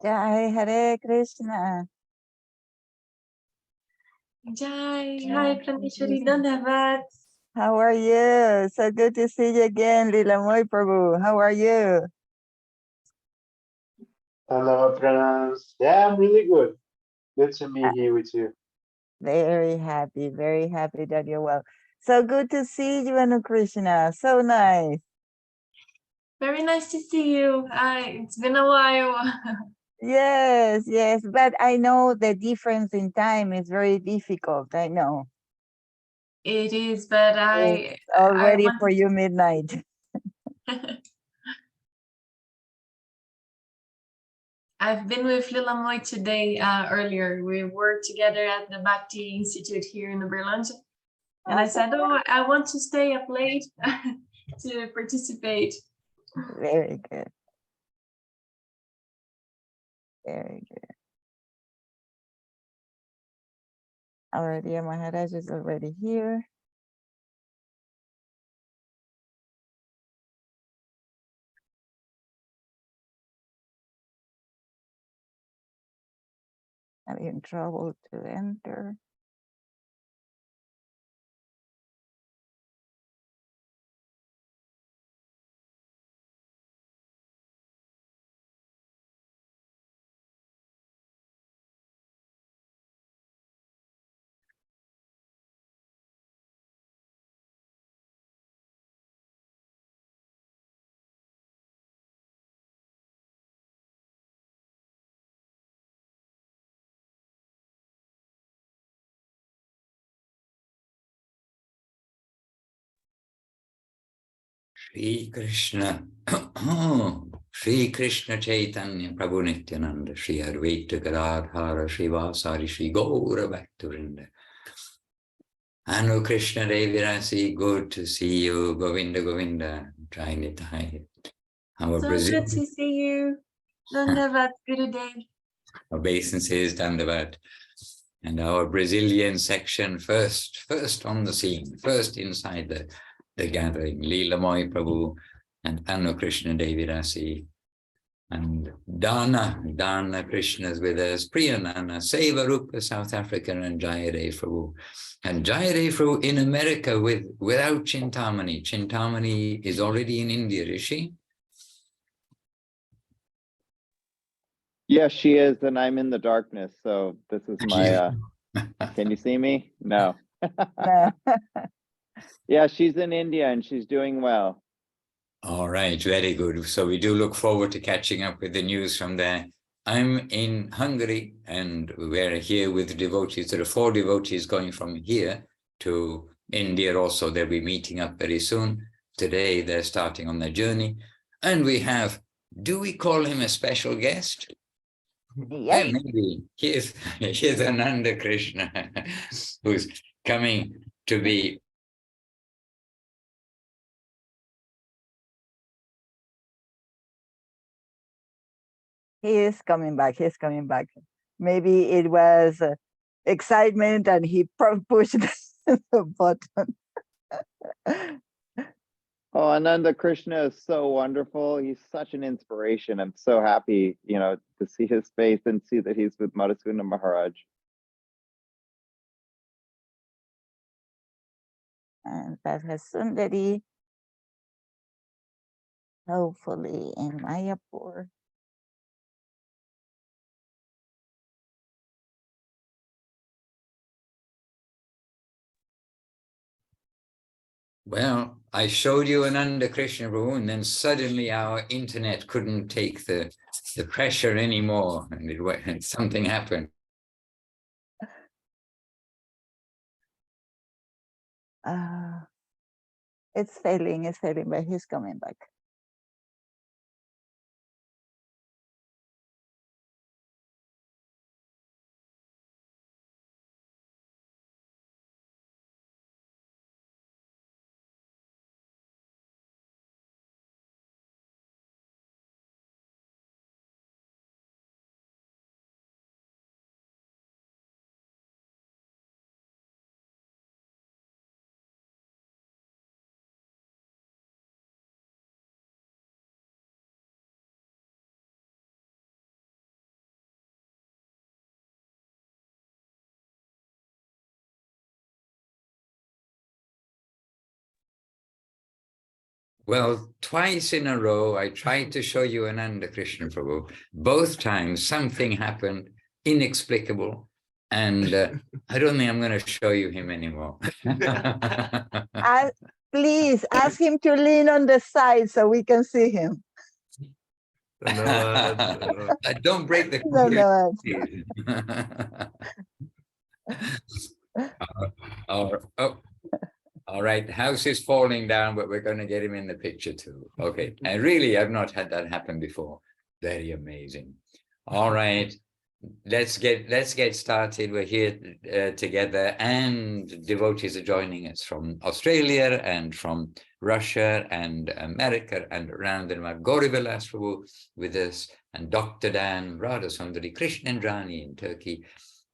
Jai Hare Krishna. Jai, hi Praneshwari, Dandavad. How are you? So good to see you again, Lilamoy Prabhu. How are you? Hello, Pranams. Yeah, I'm really good. Good to be here with you. Very happy that you're well. So good to see you, Anu Krishna. So nice. Very nice to see you. It's been a while. Yes, but I know the difference in time is very difficult. I know. It is, but It's already want for you midnight. I've been with Lilamoy today earlier. We worked together at the Bhakti Institute here in the Berlanje. And I said, oh, I want to stay up late to participate. Very good. Very good. Our dear Maharaj is already here. Having trouble to enter. Shri Krishna, Shri Krishna Chaitanya Prabhu Nityananda, Shri Advaita Gadadhara, Shri Vasari, Shri Gaura Bhaktivinoda. Anu Krishna Devirasi, good to see you, Govinda Govinda, Jai Nitai. Our So Brazilian, good to see you. Dandavad, good day. obeisances, Dandavat. And our Brazilian section first on the scene, first inside the gathering, Leela Moy Prabhu and Anu Krishna Devirasi. And Dana Krishna's with us, Priyanana, Seva Rupa, South Africa, and Jayade Prabhu. And Jayade Prabhu in America without Chintamani. Chintamani is already in India, is she? Yes, she is, and I'm in the darkness. So this is my, can you see me? No. No. Yeah, she's in India and she's doing well. All right, very good. So we do look forward to catching up with the news from there. I'm in Hungary and we're here with devotees. There are 4 devotees going from here to India also. They'll be meeting up very soon. Today they're starting on their journey. And we have, do we call him a special guest? Yeah, maybe. Here's Ananda Krishna, who's coming to be. He is coming back. He's coming back. Maybe it was excitement and he pushed the button. Oh, Ananda Krishna is so wonderful. He's such an inspiration. I'm so happy, to see his face and see that he's with Madhusudana Maharaj. And that has Sundari, hopefully in Mayapur. Well, I showed you Ananda Krishna Prabhu, and then suddenly our internet couldn't take the pressure anymore, and something happened. It's failing, but he's coming back. Well, twice in a row, I tried to show you Ananda Krishna Prabhu. Both times, something happened inexplicable. And I don't think I'm going to show you him anymore. Please ask him to lean on the side so we can see him. Don't break the No. All right, house is falling down, but we're going to get him in the picture too. Okay, and really, I've not had that happen before. Very amazing. All right, let's get started. We're here together, and devotees are joining us from Australia and from Russia and America and around the world. Gauri Vilas Prabhu with us, and Dr. Dan, Radha Sundari, Krishnendrani in Turkey.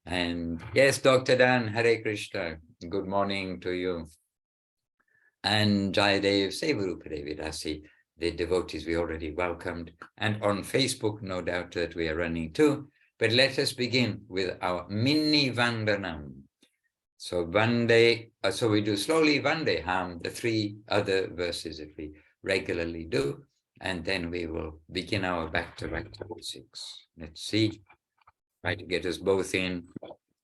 And yes, Dr. Dan, Hare Krishna, good morning to you. And Jayadev, Sevarupadevi Rasi, the devotees we already welcomed. And on Facebook, no doubt that we are running too. But let us begin with our mini Vandanam. So Vande, so we do slowly Vandeham, the 3 other verses that we regularly do. And then we will begin our back-to-back basics. Let's see. Try to get us both in.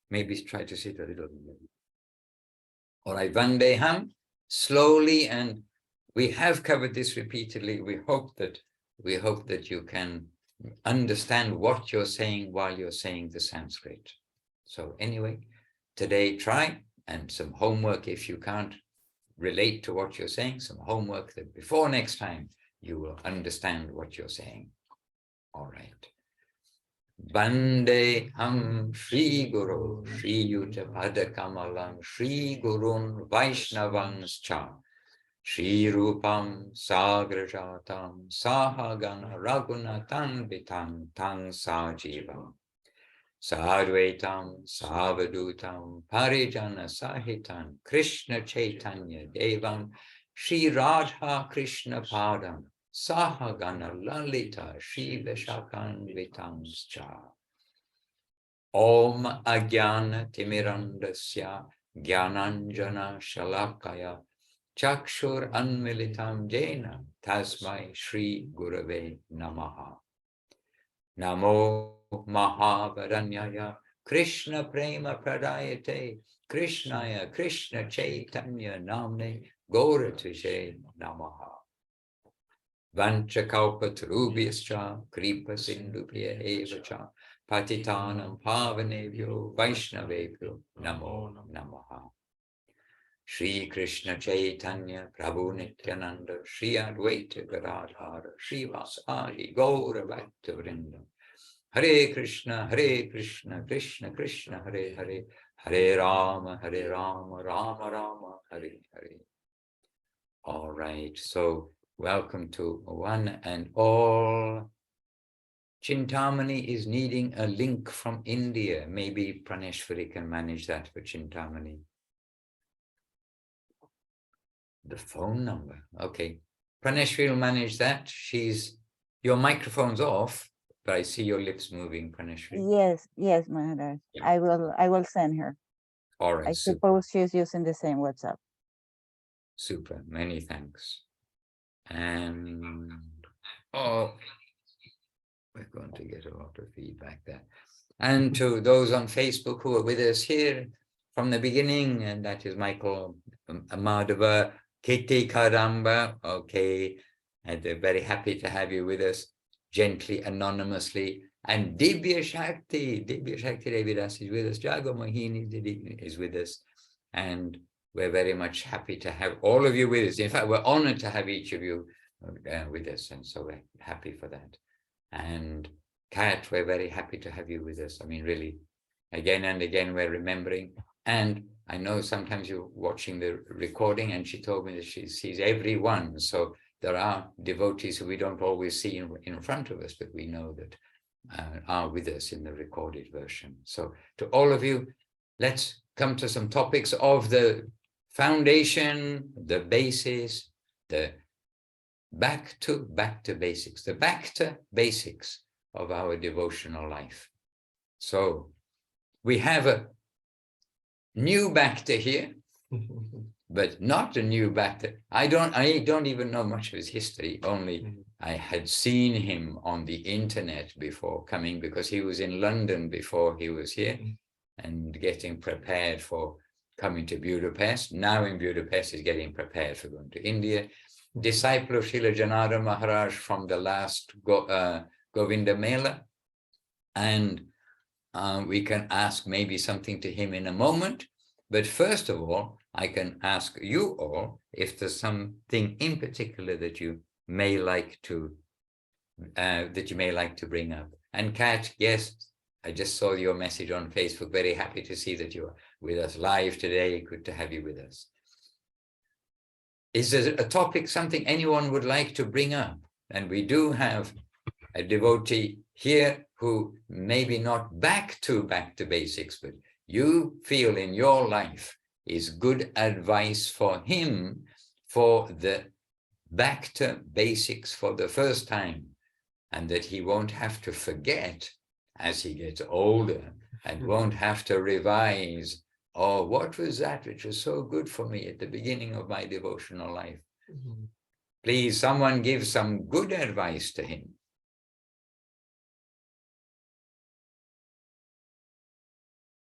Maybe try to sit a little bit. All right, Vandeham, slowly, and we have covered this repeatedly. We hope that you can understand what you're saying while you're saying the Sanskrit. So anyway, today try, and some homework if you can't relate to what you're saying, some homework that before next time you will understand what you're saying. All right. Vandeham Shri Guru Shri Yuta Pada Kamalam Shri Gurun Vaishnavanscha Shri Rupam Sagrajatam Sahagana Raghunatan Vitam Tang Sajivam Sadvaitam Savadutam Parijana Sahitan Krishna Chaitanya Devam Shri Radha Krishna Padam Sahagana Lalita Shiva Shakan Vitanscha Om Agyana Timirandasya Gyananjana Shalakaya Chakshur Anmilitam Jena Tasmai Shri Gurave Namaha Namo Mahavaranyaya Krishna Prema Pradayate Krishnaya Krishna Chaitanya Namne Gauratushe Namaha Vanchakalpatarubhyascha Kripa Sindhubhya Evacha Patitanam Pavanebhyo Vaishnavebhyo Namo Namaha Shri Krishna Chaitanya Prabhu Nityananda Shri Advaita Gadadhara Shri Vasari Gaura Bhaktivinoda Hare Krishna Krishna Krishna Hare Hare Hare Rama Rama Rama Hare Hare. All right, so welcome to one and all. Chintamani is needing a link from India. Maybe Praneshwari can manage that for Chintamani. The phone number. Okay. Praneshwari will manage that. Your microphone's off, but I see your lips moving, Praneshwari. Yes, Maharaj. Yeah. I will send her. All right. I suppose she's using the same WhatsApp. Super. Many thanks. And we're going to get a lot of feedback there. And to those on Facebook who are with us here from the beginning, and that is Michael Madhava, Kitty Karamba, okay, and they're very happy to have you with us, gently, anonymously, and Dibya Shakti Devidas is with us, Jago Mohini is with us, and we're very much happy to have all of you with us. In fact, we're honored to have each of you with us, and so we're happy for that. And Kat, we're very happy to have you with us. I mean, really, again and again, we're remembering. And I know sometimes you're watching the recording, and she told me that she sees everyone. So there are devotees who we don't always see in front of us, but we know that are with us in the recorded version. So to all of you, let's come to some topics of the foundation, the basis, the back to basics, the back to basics of our devotional life. So we have a new Bhakta here, but not a new Bhakta. I don't even know much of his history, only I had seen him on the internet before coming, because he was in London before he was here and getting prepared for coming to Budapest. Now in Budapest, he's getting prepared for going to India. Disciple of Srila Janardhan Maharaj from the last Govinda Mela. And we can ask maybe something to him in a moment. But first of all, I can ask you all if there's something in particular that you may like to bring up. And Kat, yes, I just saw your message on Facebook. Very happy to see that you're with us live today. Good to have you with us. Is there a topic, something anyone would like to bring up? And we do have a devotee here who maybe not back to basics, but you feel in your life is good advice for him for the back to basics for the first time, and that he won't have to forget as he gets older and won't have to revise, oh, what was that which was so good for me at the beginning of my devotional life? Please, someone give some good advice to him.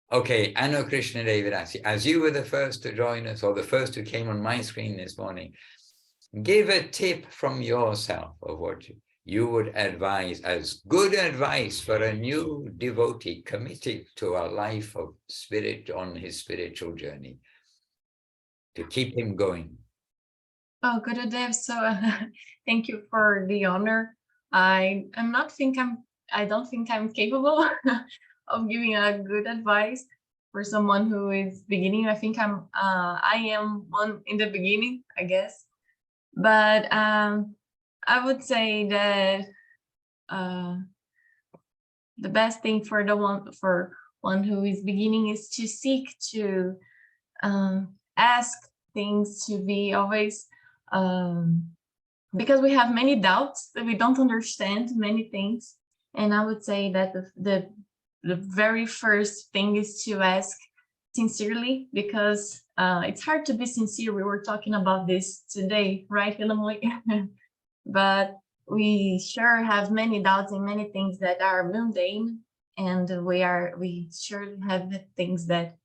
Okay, Anno Krishna Devidasi, as you were the first to join us, or the first who came on my screen this morning, give a tip from yourself of what you would advise as good advice for a new devotee committed to a life of spirit on his spiritual journey, to keep him going. Oh, Gurudev, so thank you for the honor. I don't think I'm capable of giving a good advice for someone who is beginning. I think I am one in the beginning, I guess. But I would say that the best thing for one who is beginning is to seek to ask things, to be always, because we have many doubts that we don't understand many things. And I would say that the very first thing is to ask sincerely, because it's hard to be sincere. We were talking about this today, right, Hilamoy? But we sure have many doubts in many things that are mundane, and we sure have things that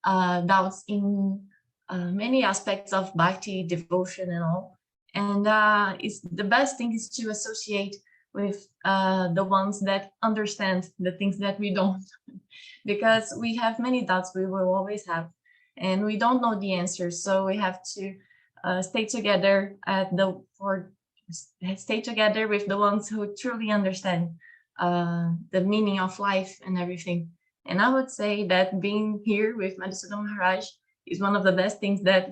doubts in many aspects of bhakti, devotion, and all. And the best thing is to associate with the ones that understand the things that we don't, because we have many doubts, we will always have, and we don't know the answers. So we have to stay together stay together with the ones who truly understand the meaning of life and everything. And I would say that being here with Madhusudana Maharaj is one of the best things that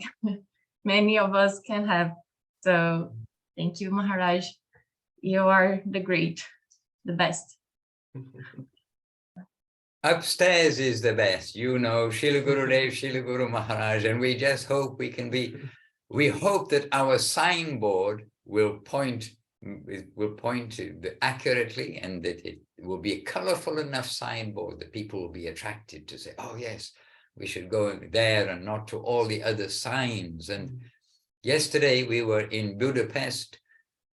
many of us can have. So thank you, Maharaj. You are the great, the best. Upstairs is the best, you know, Srila Gurudev, Srila Guru Maharaj, and we just hope we hope that our signboard will point accurately, and that it will be a colorful enough signboard that people will be attracted to say, oh yes, we should go there and not to all the other signs. And yesterday we were in Budapest.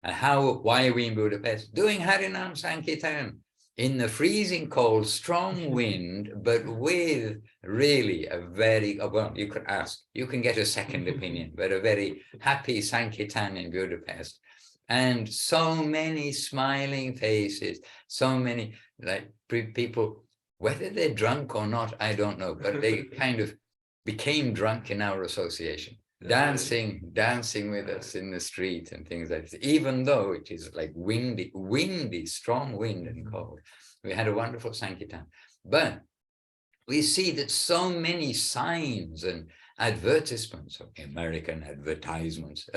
Why are we in Budapest? Doing Harinam Sankirtan in the freezing cold, strong wind, but with really a very, well, you could ask, you can get a second opinion, but a very happy Sankirtan in Budapest. And so many smiling faces, so many like people, whether they're drunk or not, I don't know, but they kind of became drunk in our association. Dancing with us in the street and things like this, even though it is like windy, strong wind and cold. We had a wonderful Sankirtan. But we see that so many signs and advertisements, American advertisements,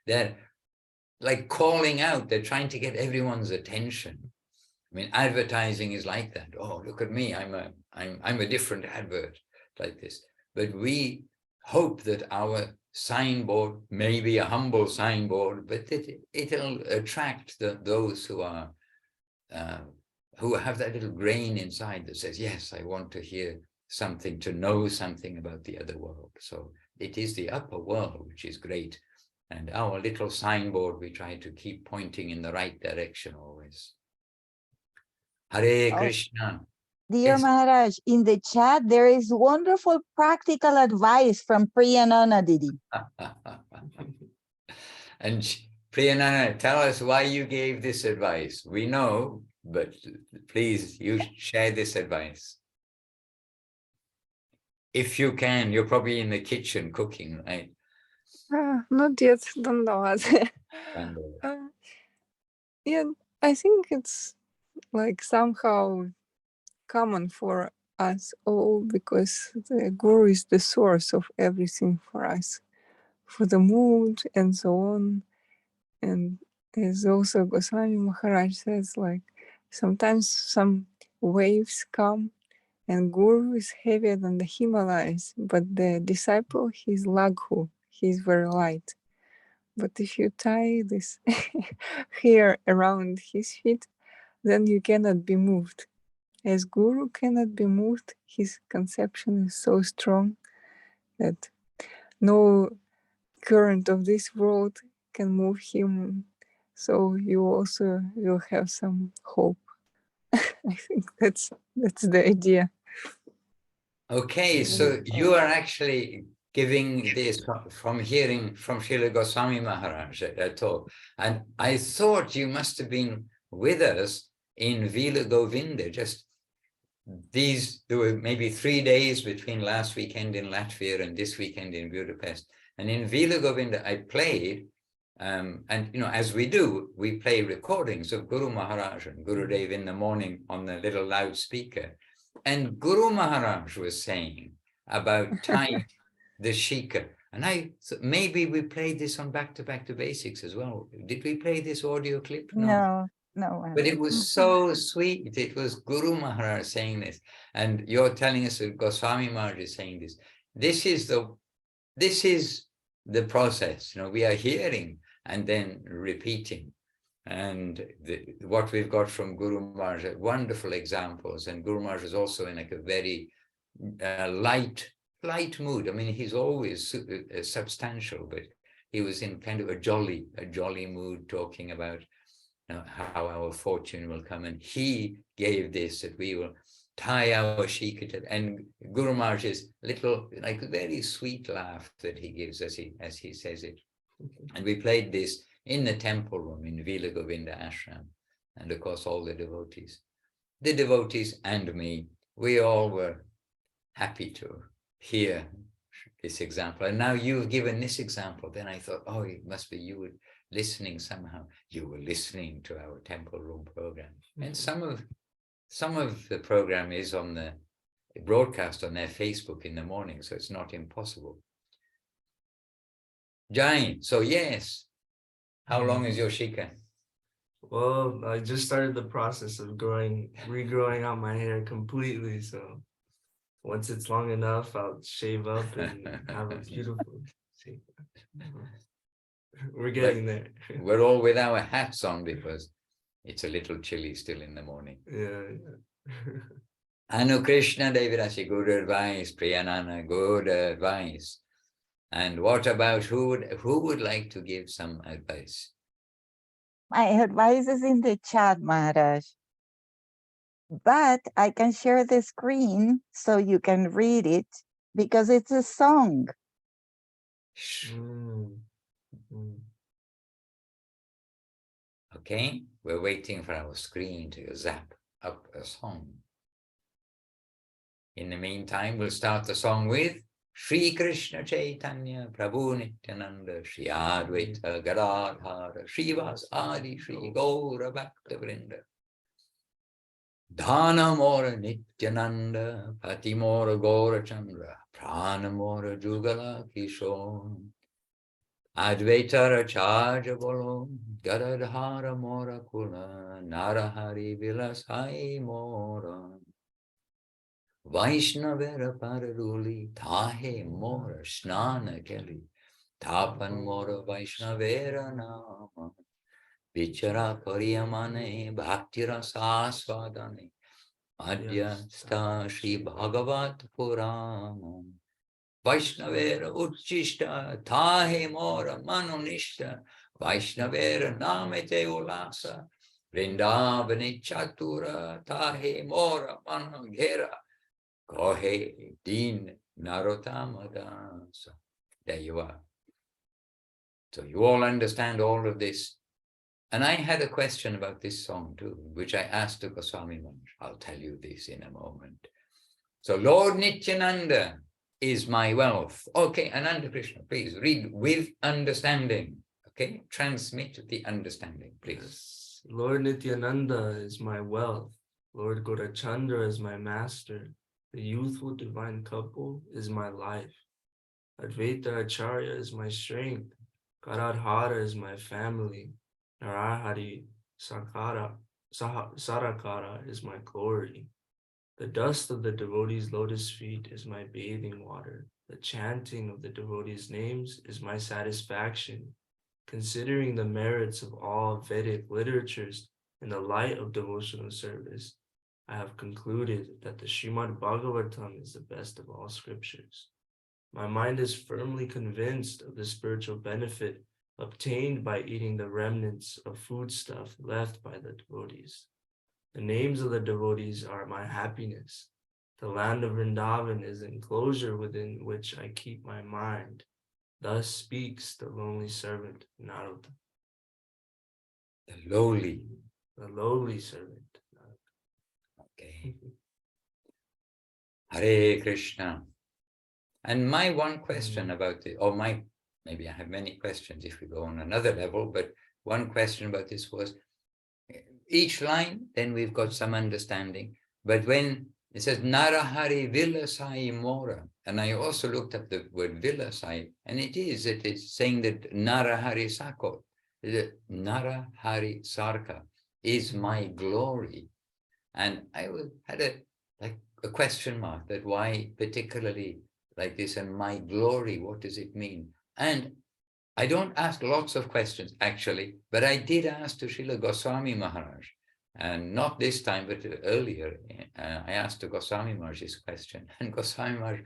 they're like calling out, they're trying to get everyone's attention. I mean, advertising is like that. Oh, look at me, I'm a different advert like this. But we hope that our signboard may be a humble signboard, but that it'll attract those who are who have that little grain inside that says, yes, I want to hear something, to know something about the other world. So it is the upper world, which is great. And our little signboard, we try to keep pointing in the right direction always. Hare Oh. Krishna. Dear Yes. Maharaj, in the chat, there is wonderful practical advice from Priyanana Didi. And Priyanana, tell us why you gave this advice. We know, but please, you share this advice. If you can, you're probably in the kitchen cooking, right? Not yet, don't know what. And, Yeah, I think it's like somehow common for us all because the guru is the source of everything for us, for the mood and so on. And as also Goswami Maharaj says, like sometimes some waves come and guru is heavier than the Himalayas, but the disciple, he's laghu, he's very light. But if you tie this hair around his feet, then you cannot be moved. As guru cannot be moved, his conception is so strong that no current of this world can move him. So you also will have some hope. I think that's the idea. okay, so you are actually giving this from hearing from Srila Goswami Maharaj at all. And I thought you must have been with us in Vila Govinda, just there were maybe 3 days between last weekend in Latvia and this weekend in Budapest. And in Vila Govinda, I played, and as we do, we play recordings of Guru Maharaj and Gurudev in the morning on the little loudspeaker. And Guru Maharaj was saying about tying the shika. And I thought maybe we played this on Back to Basics as well. Did we play this audio clip? No. But it was so sweet. It was Guru Maharaj saying this. And you're telling us that Goswami Maharaj is saying this. This is the process. We are hearing and then repeating. And what we've got from Guru Maharaj, wonderful examples. And Guru Maharaj is also in like a very light mood. I mean, he's always substantial, but he was in kind of a jolly mood, talking about how our fortune will come. And he gave this, that we will tie our shikha. And Guru Maharaj's little, like very sweet laugh that he gives as he says it. And we played this in the temple room in Vila Govinda Ashram. And of course, all the devotees and me, we all were happy to hear this example. And now you've given this example. Then I thought, oh, it must be you were listening somehow. You were listening to our temple room program. And some of the program is on the broadcast on their Facebook in the morning, so it's not impossible. Jain, so yes, how long is your shika? Well, I just started the process of regrowing out my hair completely. So once it's long enough, I'll shave up and have a beautiful shika. We're getting there. We're all with our hats on because it's a little chilly still in the morning. Yeah. Anu Krishna Devirasi, good advice. Priyanana, good advice. And what about who would like to give some advice? My advice is in the chat, Maharaj. But I can share the screen so you can read it because it's a song. Okay, we're waiting for our screen to zap up a song. In the meantime, we'll start the song with Shri Krishna Chaitanya Prabhu Nityananda Shri Advaita Gadadhara Srivas Adi Shri Gaura Bhakta Vrinda Dhana Mora Nityananda Pati Mora Gaura Chandra Prana Mora Jugala Kishore Advaita Charja Bolo Gadadhara Mora Kula Narahari Vilasai Mora Vaishnavera Pararuli Tahe Mora Snana Kelly Tapan Mora Vaishnavera Nama Vichara Pariyamane Bhaktira Saswadane Adya Sta Shri Bhagavat Purana Vaishnavera Uchishta, Tahe Mora Manonishta, Vaishnavera Namete Ulasa, Vrindavani Chatura, Tahe Mora Manongera, Kohe Din Narotamadasa. There you are. So you all understand all of this. And I had a question about this song too, which I asked to Goswami Maharaj. I'll tell you this in a moment. So Lord Nityananda is my wealth. Okay, Ananda Krishna, please read with understanding. Okay, transmit the understanding, please. Yes. Lord Nityananda is my wealth. Lord Gaurachandra is my master. The youthful divine couple is my life. Advaita Acharya is my strength. Gadadhara is my family. Narahari Sarakara is my glory. The dust of the devotees' lotus feet is my bathing water. The chanting of the devotees' names is my satisfaction. Considering the merits of all Vedic literatures in the light of devotional service, I have concluded that the Srimad Bhagavatam is the best of all scriptures. My mind is firmly convinced of the spiritual benefit obtained by eating the remnants of foodstuff left by the devotees. The names of the devotees are my happiness. The land of Vrindavan is an enclosure within which I keep my mind. Thus speaks the lonely servant, Narada. The lowly. The lowly servant. Okay. Hare Krishna. And my one question about it, or maybe I have many questions if we go on another level, but one question about this was, each line, then we've got some understanding. But when it says Narahari Vilasai Mora, and I also looked up the word Vilasai, and it is saying that Narahari Sako, Narahari Sarka is my glory. And I had a question mark that why particularly like this, and my glory, what does it mean? And I don't ask lots of questions, actually, but I did ask to Srila Goswami Maharaj, and not this time, but earlier, I asked to Goswami Maharaj this question, and Goswami Maharaj,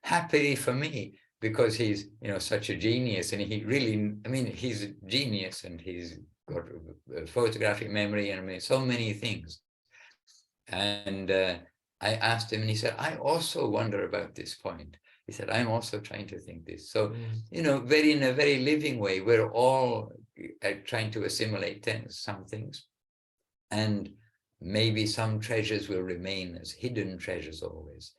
happily for me, because he's, such a genius, and he really, he's a genius, and he's got a photographic memory, and so many things. And I asked him, and he said, I also wonder about this point. He said, I'm also trying to think this. So, in a very living way, we're all trying to assimilate some things. And maybe some treasures will remain as hidden treasures always.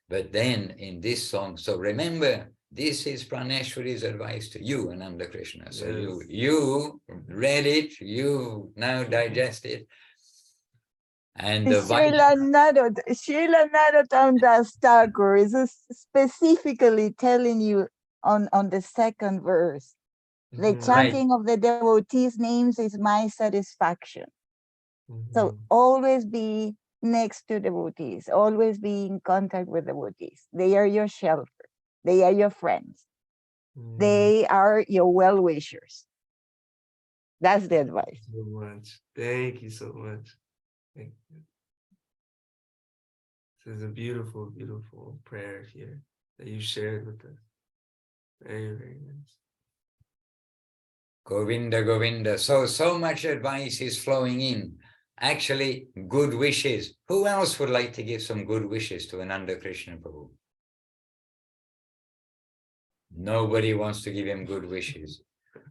But then in this song, so remember, this is Praneshwari's advice to you, Ananda Krishna. So yes. you read it, you now digest it. And Srila Narottam Das Thakur is specifically telling you on the second verse, the chanting of the devotees' names is my satisfaction. So always be next to devotees, always be in contact with devotees. They are your shelter. They are your friends. They are your well-wishers. That's the advice. Thank you so much. Thank you so much. Thank you. This is a beautiful, beautiful prayer here that you shared with us. Very, very nice. Govinda, Govinda. So much advice is flowing in. Actually, good wishes. Who else would like to give some good wishes to Ananda Krishna Prabhu? Nobody wants to give him good wishes.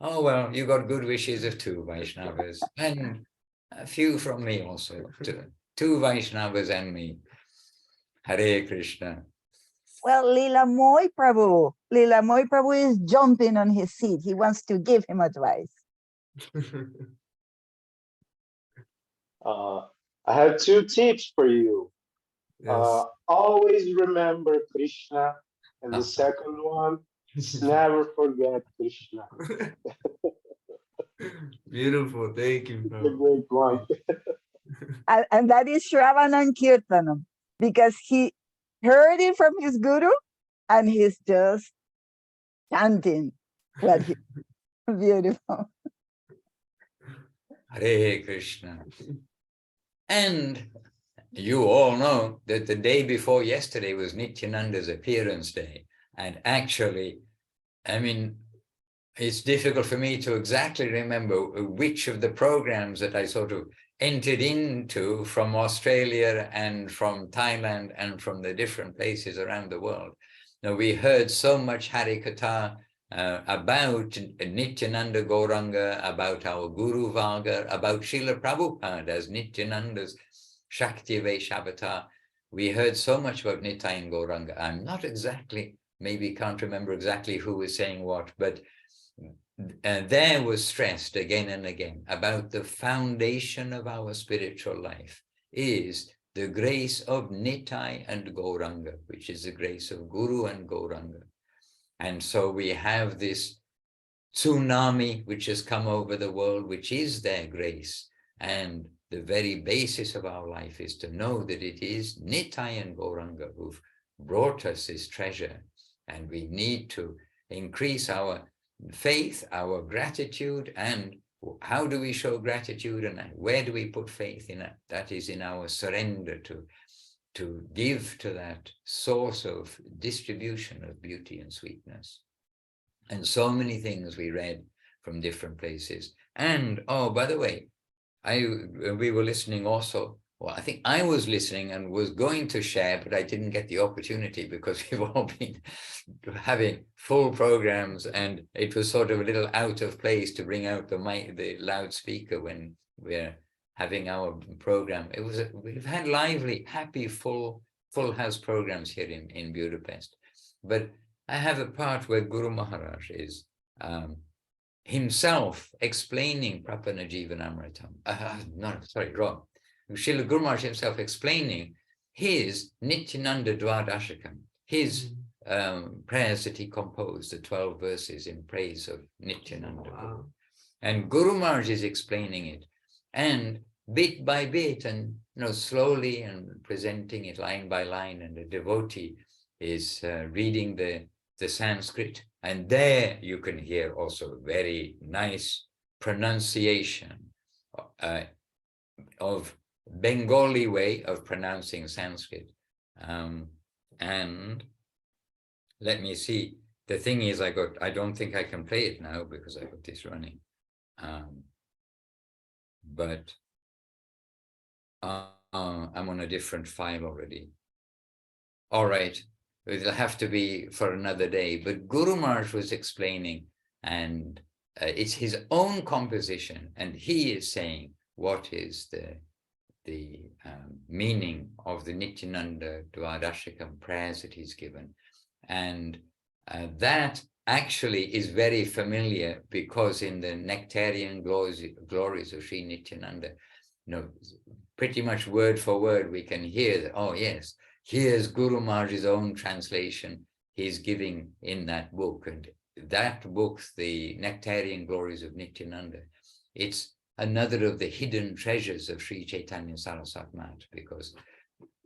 Oh, well, you got good wishes of 2 Vaishnavas and a few from me also. 2 Vaishnavas and me. Hare Krishna. Well, Leelamoy Prabhu is jumping on his seat. He wants to give him advice. I have 2 tips for you. Yes. Always remember Krishna, and the second one is never forget Krishna. Beautiful, thank you. A great one. And that is Shravanam Kirtanam, because he heard it from his guru and he's just chanting what he beautiful. Hare Krishna. And you all know that the day before yesterday was Nityananda's appearance day. And actually, I mean, it's difficult for me to exactly remember which of the programs that I sort of entered into from Australia and from Thailand and from the different places around the world. Now, we heard so much Harikatha about Nityananda Gauranga, about our Guru Varga, about Srila Prabhupada as Nityananda's Shakti Vaishnavata. We heard so much about Nitai and Gauranga. I'm not exactly, maybe can't remember exactly who was saying what, but there was stressed again and again about the foundation of our spiritual life is the grace of Nitai and Gauranga, which is the grace of Guru and Gauranga. And so we have this tsunami which has come over the world, which is their grace. And the very basis of our life is to know that it is Nitai and Gauranga who've brought us this treasure. And we need to increase our faith, our gratitude, and how do we show gratitude and where do we put faith in it? That is in our surrender to give to that source of distribution of beauty and sweetness. And so many things we read from different places. And, oh, by the way, we were listening also. Well, I think I was listening and was going to share, but I didn't get the opportunity because we've all been having full programs, and it was sort of a little out of place to bring out the loudspeaker when we're having our program. We've had lively, happy, full house programs here in Budapest. But I have a part where Guru Maharaj is himself explaining Prapana Jivanamritam. No, sorry, wrong. Srila Guru Maharaj himself explaining his Nityananda Dwadashakam, his prayers that he composed, the 12 verses in praise of Nityananda. Wow. And Guru Maharaj is explaining it, and bit by bit, and slowly, and presenting it line by line, and the devotee is reading the Sanskrit, and there you can hear also very nice pronunciation of Bengali way of pronouncing Sanskrit. And let me see. The thing is, I don't think I can play it now because I got this running. But I'm on a different file already. All right, it'll have to be for another day. But Guru Maharaj was explaining, and it's his own composition, and he is saying what is the meaning of the Nityananda Dwadashakam prayers that he's given. And that actually is very familiar because in the Nectarian glories of Sri Nityananda, pretty much word for word, we can hear that, oh yes, here's Guru Maharaj's own translation he's giving in that book. And that book, the Nectarian Glories of Nityananda, it's another of the hidden treasures of Sri Chaitanya Saraswat Math, because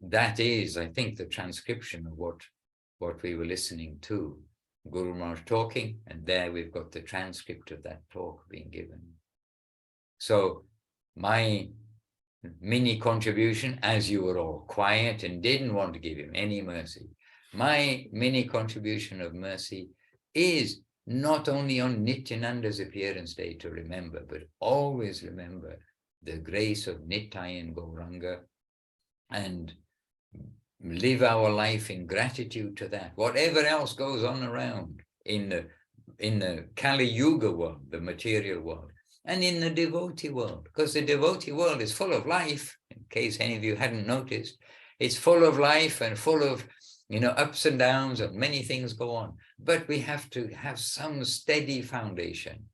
that is, I think, the transcription of what we were listening to. Guru Maharaj talking, and there we've got the transcript of that talk being given. So my mini contribution, as you were all quiet and didn't want to give him any mercy, my mini contribution of mercy is not only on Nityananda's appearance day to remember, but always remember the grace of Nitai and Gauranga, and live our life in gratitude to that. Whatever else goes on around in the Kali Yuga world, the material world, and in the devotee world, because the devotee world is full of life, in case any of you hadn't noticed. It's full of life and full of ups and downs, and many things go on. But we have to have some steady foundation.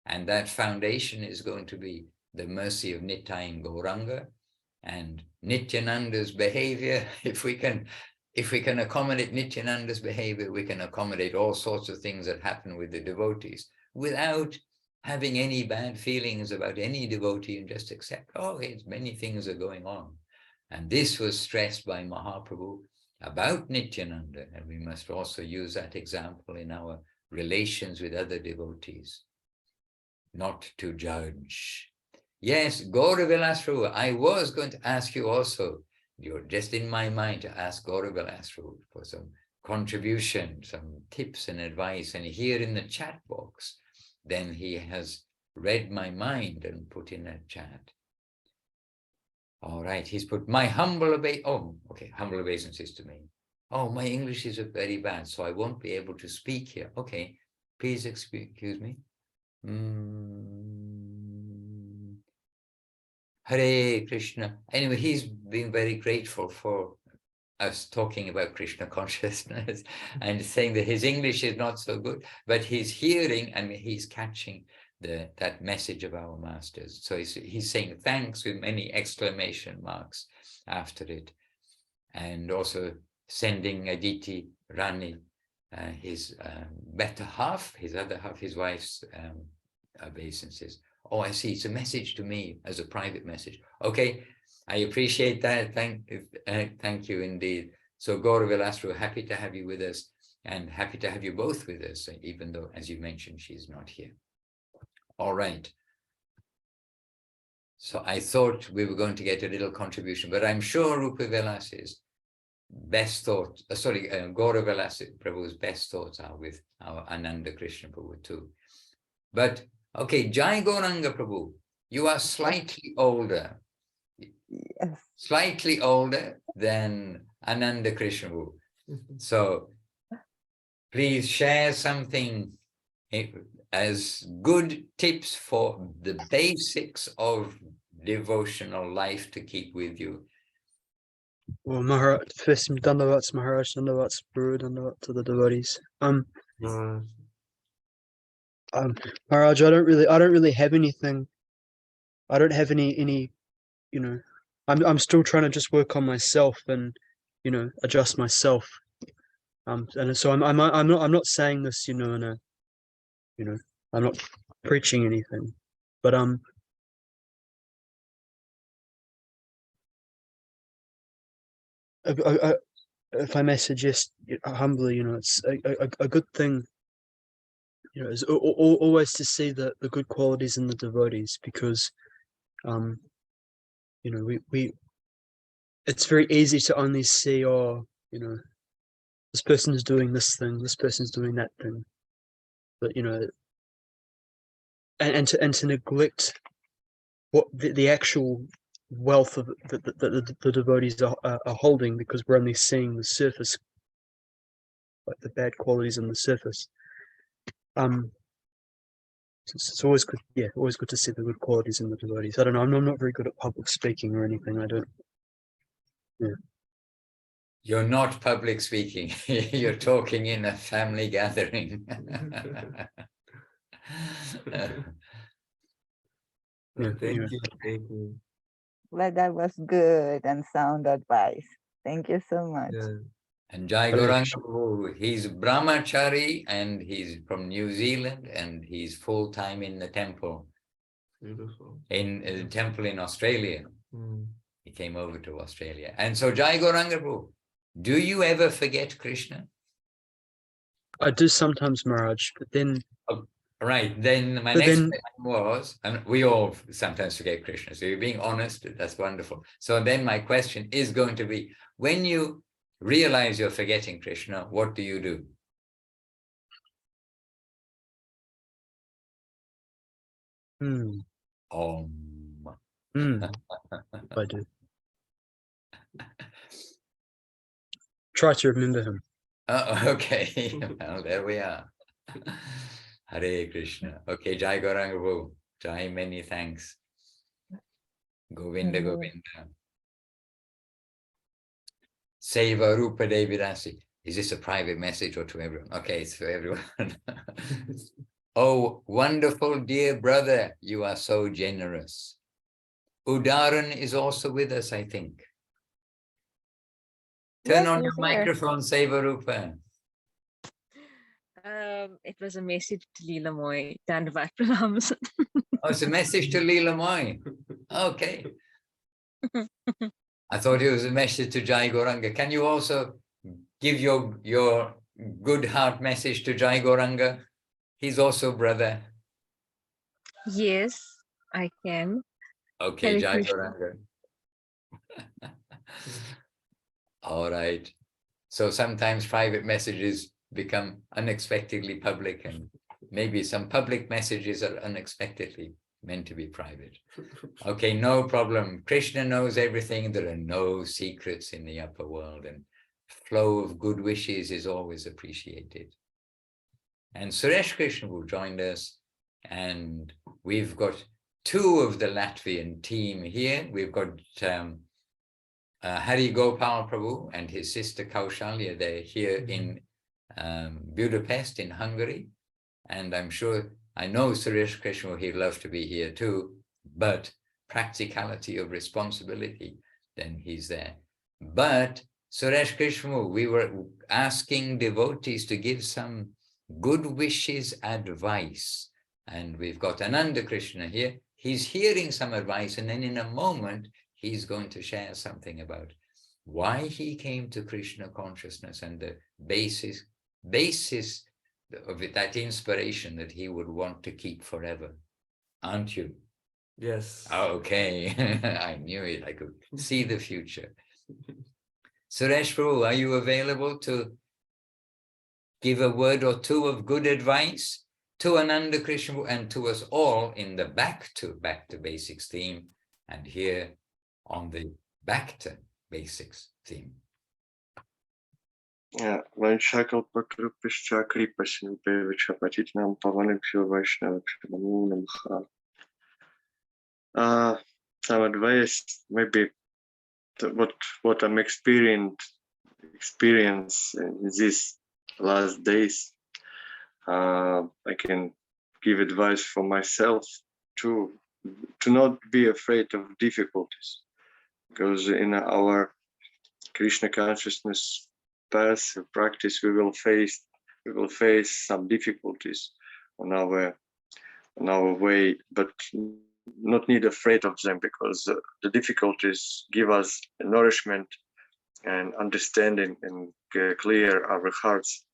And that foundation is going to be the mercy of Nitai and Gauranga, and Nityananda's behavior. If we can accommodate Nityananda's behavior, we can accommodate all sorts of things that happen with the devotees without having any bad feelings about any devotee, and just accept, oh, many things are going on. And this was stressed by Mahaprabhu about Nityananda, and we must also use that example in our relations with other devotees, not to judge. Yes, Gaura Vilas Prabhu, I was going to ask you also, you're just in my mind to ask Gaurav Astro for some contribution, some tips and advice. And here in the chat box, then he has read my mind and put in a chat. All right, he's put my humble humble obeisances to me. Oh, my English is very bad, so I won't be able to speak here. Okay, please excuse me. Hare Krishna. Anyway, he's been very grateful for us talking about Krishna consciousness and saying that his English is not so good, but he's hearing and he's catching that message of our masters. So he's saying thanks with many exclamation marks after it. And also sending Aditi Rani, his better half, his other half, his wife's obeisances. Oh, I see. It's a message to me as a private message. Okay, I appreciate that. Thank you indeed. So Gaurav Astro, happy to have you with us and happy to have you both with us, even though, as you mentioned, she's not here. All right. So I thought we were going to get a little contribution, but I'm sure Rupa Vilas's best thoughts, Gaurav Vilas Prabhu's best thoughts are with our Ananda Krishna Prabhu too. But okay, Jai Gauranga Prabhu, you are slightly older. Yes. Slightly older than Ananda Krishna Prabhu. So please share something as good tips for the basics of devotional life to keep with you. Well, Maharaj, first Dandavats Maharaj, Dandavats Guru, Dandavat to the devotees. Maharaj, I don't really have anything. I don't have any, you know, I'm still trying to just work on myself and, you know, adjust myself. And so I'm not saying this, you know, in a, you know, I'm not preaching anything, but if I may suggest humbly, you know, it's a good thing, you know, is always to see the good qualities in the devotees, because you know, we it's very easy to only see, oh, you know, this person is doing this thing, this person's doing that thing, but you know, and to neglect what the actual wealth of the devotees are holding, because we're only seeing the surface, like the bad qualities on the surface. It's always good, yeah, always good to see the good qualities in the devotees. I don't know, I'm not very good at public speaking or anything. I don't. Yeah. You're not public speaking. You're talking in a family gathering. Thank you. But that was good and sound advice. Thank you so much. Yeah. And Jai Gauranga Prabhu, he's brahmachari and he's from New Zealand and he's full-time in the temple. Beautiful. In the temple in Australia. He came over to Australia. And so Jai Gauranga Prabhu, do you ever forget Krishna? I do sometimes, Maharaj, but then... Right, then my next question was, and we all sometimes forget Krishna, so you're being honest, that's wonderful. So then my question is going to be, when you realize you're forgetting Krishna, what do you do? I do. Try to remember him. Oh, okay, well, there we are. Hare Krishna. Okay, Jai Gauranga Prabhu. Jai, many thanks. Govinda, Govinda. Seva Rupa Devidasi. Is this a private message or to everyone? Okay, it's for everyone. Oh, wonderful dear brother, you are so generous. Udaran is also with us, I think. Turn on your microphone, Seva Rupa. It was a message to Leela Moy. Dandavat Pranams. Oh, it's a message to Leela Moy. Okay. I thought it was a message to Jai Gauranga. Can you also give your good heart message to Jai Gauranga? He's also brother. Yes, I can. Okay, Jai Gauranga. All right. So sometimes private messages become unexpectedly public, and maybe some public messages are unexpectedly meant to be private. Okay, no problem. Krishna knows everything. There are no secrets in the upper world, and flow of good wishes is always appreciated. And Suresh Krishna will join us, and we've got two of the Latvian team here. We've got Hari Gopal Prabhu and his sister Kaushalya. They're here in Budapest in Hungary, and I'm sure, I know Suresh Krishna, he'd love to be here too, but practicality of responsibility, then he's there. But Suresh Krishna, we were asking devotees to give some good wishes advice, and we've got Ananda Krishna here. He's hearing some advice, and then in a moment he's going to share something about why he came to Krishna consciousness and the basis of it, that inspiration that he would want to keep forever. Aren't you? Yes. Okay. I knew it. I could see the future. Suresh Prabhu, are you available to give a word or two of good advice to Ananda Krishna and to us all in the back to basics theme, and here on the back to basics theme? Vanchakalpatrupishcha kripasinupevachapatitinam pavanabhyo vaishnavakshya namo namaha. Some advice, maybe what I'm experience in these last days. I can give advice for myself to not be afraid of difficulties, because in our Krishna consciousness path practice we will face some difficulties on our way, but not need afraid of them, because the difficulties give us nourishment and understanding and clear our hearts.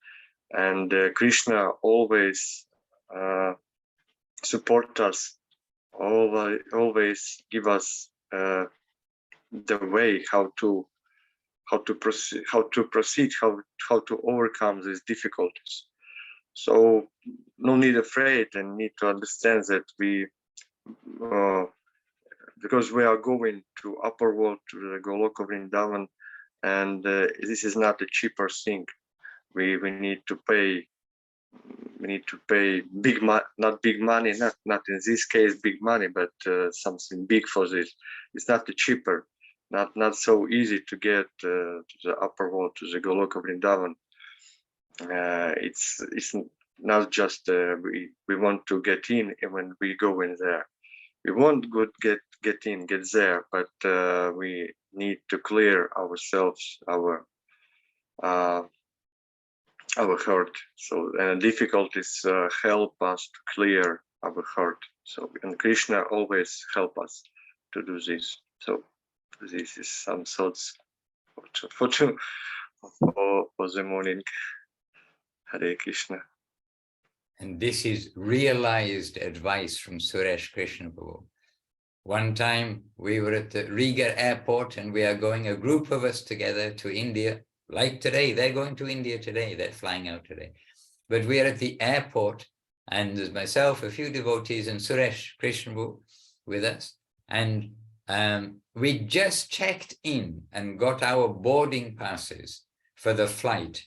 And Krishna always support us, always give us the way how to proceed, how to overcome these difficulties. So no need afraid, and need to understand that we because we are going to upper world, to the Goloka Vrindavan, and this is not a cheaper thing. We need to pay big money, not big money, not in this case big money, but something big for this. It's not the cheaper, not so easy to get to the upper world, to the Goloka Vrindavan. It's not just we want to get in, and when we go in there, we won't get there, but we need to clear ourselves, our heart. So difficulties help us to clear our heart. So, and Krishna always help us to do this. So this is some thoughts for the morning. Hare Krishna. And this is realized advice from Suresh Krishna Prabhu. One time we were at the Riga airport, and we are going, a group of us together, to India. Like today, they're going to India today, they're flying out today. But we are at the airport, and there's myself, a few devotees, and Suresh Krishna Prabhu with us. And we just checked in and got our boarding passes for the flight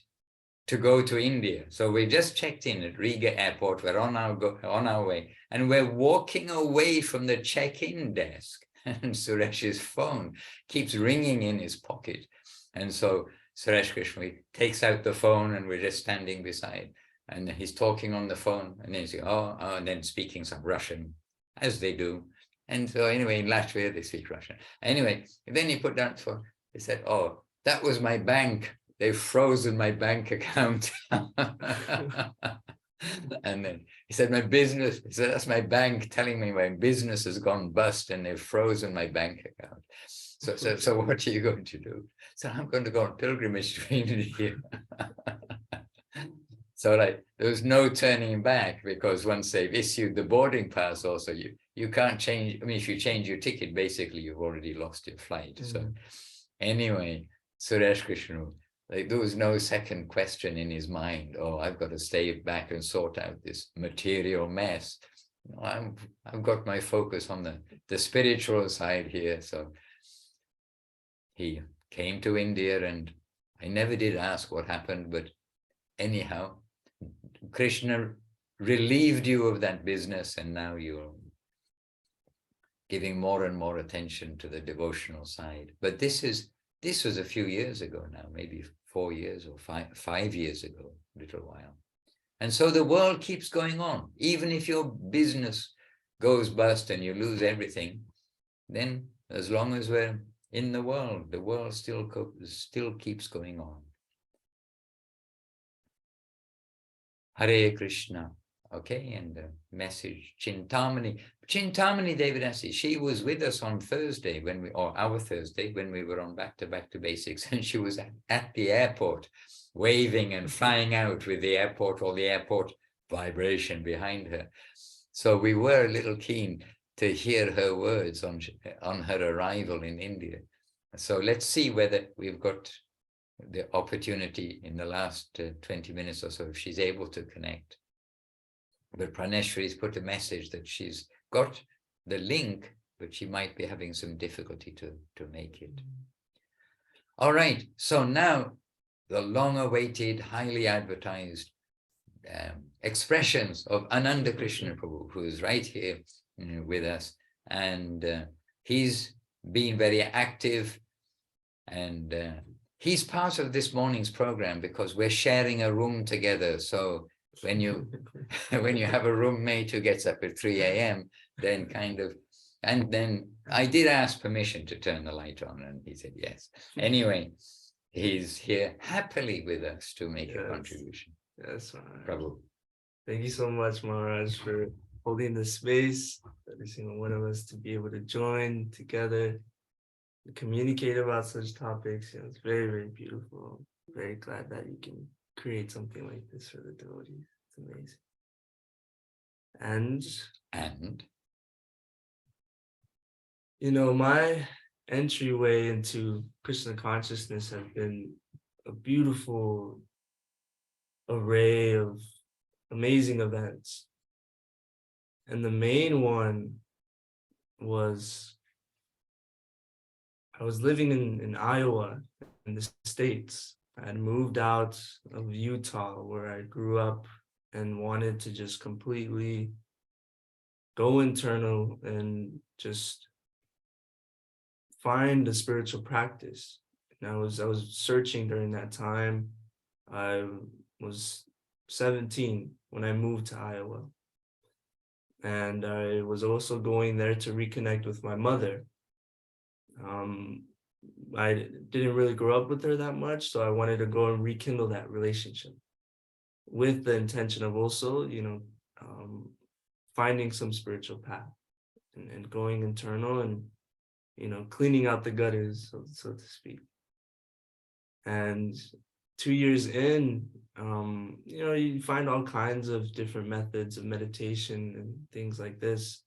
to go to India. So we just checked in at Riga airport, we're on our way, and we're walking away from the check-in desk, and Suresh's phone keeps ringing in his pocket. And so Suresh Krishna takes out the phone, and we're just standing beside, and he's talking on the phone, and he's and then speaking some Russian, as they do. And so anyway, in Latvia, they speak Russian. Anyway, then he put down the phone, he said, "Oh, that was my bank. They've frozen my bank account." And then he said, "My business," he said, "that's my bank telling me my business has gone bust and they've frozen my bank account. So what are you going to do?" So I'm going to go on pilgrimage to India. So like, there was no turning back, because once they've issued the boarding pass, also you can't change. I mean, if you change your ticket, basically you've already lost your flight. So anyway, Suresh Krishna, like there was no second question in his mind. Oh, I've got to stay back and sort out this material mess. No, I've got my focus on the spiritual side here. So he came to India, and I never did ask what happened, but anyhow, Krishna relieved you of that business, and now you're giving more and more attention to the devotional side. But this was a few years ago now, maybe 4 years or 5 years ago, a little while. And so the world keeps going on. Even if your business goes bust and you lose everything, then as long as we're in the world still keeps going on. Hare Krishna. Okay, and the message, Chintamani Devotee, she was with us on Thursday our Thursday, when we were on Back to Basics, and she was at the airport, waving and flying out with the airport vibration behind her. So we were a little keen to hear her words on her arrival in India. So let's see whether we've got the opportunity in the last 20 minutes or so, if she's able to connect. But Praneshwari's put a message that she's got the link, but she might be having some difficulty to make it. All right, so now the long-awaited, highly advertised expressions of Ananda Krishna Prabhu, who is right here with us. And he's been very active, and he's part of this morning's program because we're sharing a room together. So when you have a roommate who gets up at 3 a.m., then and then I did ask permission to turn the light on, and he said yes. Anyway, he's here happily with us to make a contribution. Yes, Maharaj. Prabhu. Thank you so much, Maharaj, for holding the space, every single one of us to be able to join together, communicate about such topics. It's very, very beautiful. I'm very glad that you can create something like this for the devotees. It's amazing. And my entryway into Krishna consciousness has been a beautiful array of amazing events. And the main one was I was living in Iowa, in the States. I had moved out of Utah, where I grew up, and wanted to just completely go internal and just find a spiritual practice. And I was searching during that time. I was 17 when I moved to Iowa. And I was also going there to reconnect with my mother. I didn't really grow up with her that much, so I wanted to go and rekindle that relationship with the intention of also, finding some spiritual path and going internal and, cleaning out the gutters, so to speak. And 2 years in, you find all kinds of different methods of meditation and things like this.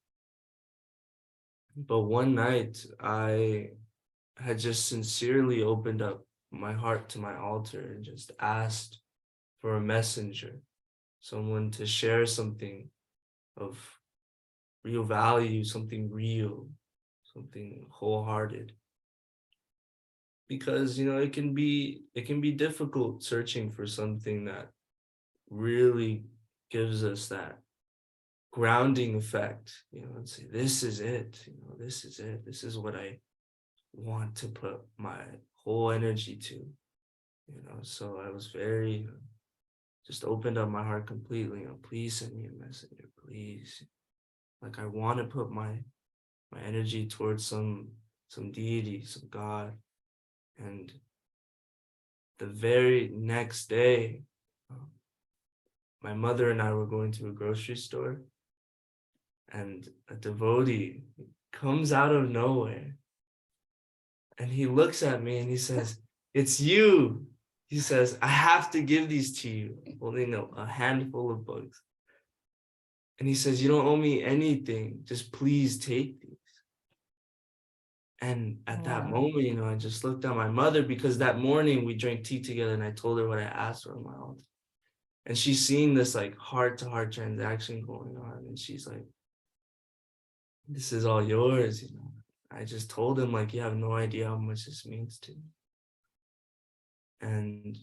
But one night I had just sincerely opened up my heart to my altar and just asked for a messenger, someone to share something of real value, something real, something wholehearted. Because it can be difficult searching for something that really gives us that grounding effect, and say, this is it, this is it, this is what I want to put my whole energy to, so I was very just opened up my heart completely. Please send me a messenger, please. Like, I want to put my energy towards some deity, some God. And the very next day, my mother and I were going to a grocery store, and a devotee comes out of nowhere, and he looks at me and he says, "It's you." He says, "I have to give these to you," holding a handful of books. And he says, "You don't owe me anything. Just please take these." And at that Wow. moment, you know, I just looked at my mother, because that morning we drank tea together and I told her what I asked for on my altar. And she's seeing this like heart-to-heart transaction going on. And she's like, this is all yours, you know. I just told him, like, you have no idea how much this means to me. And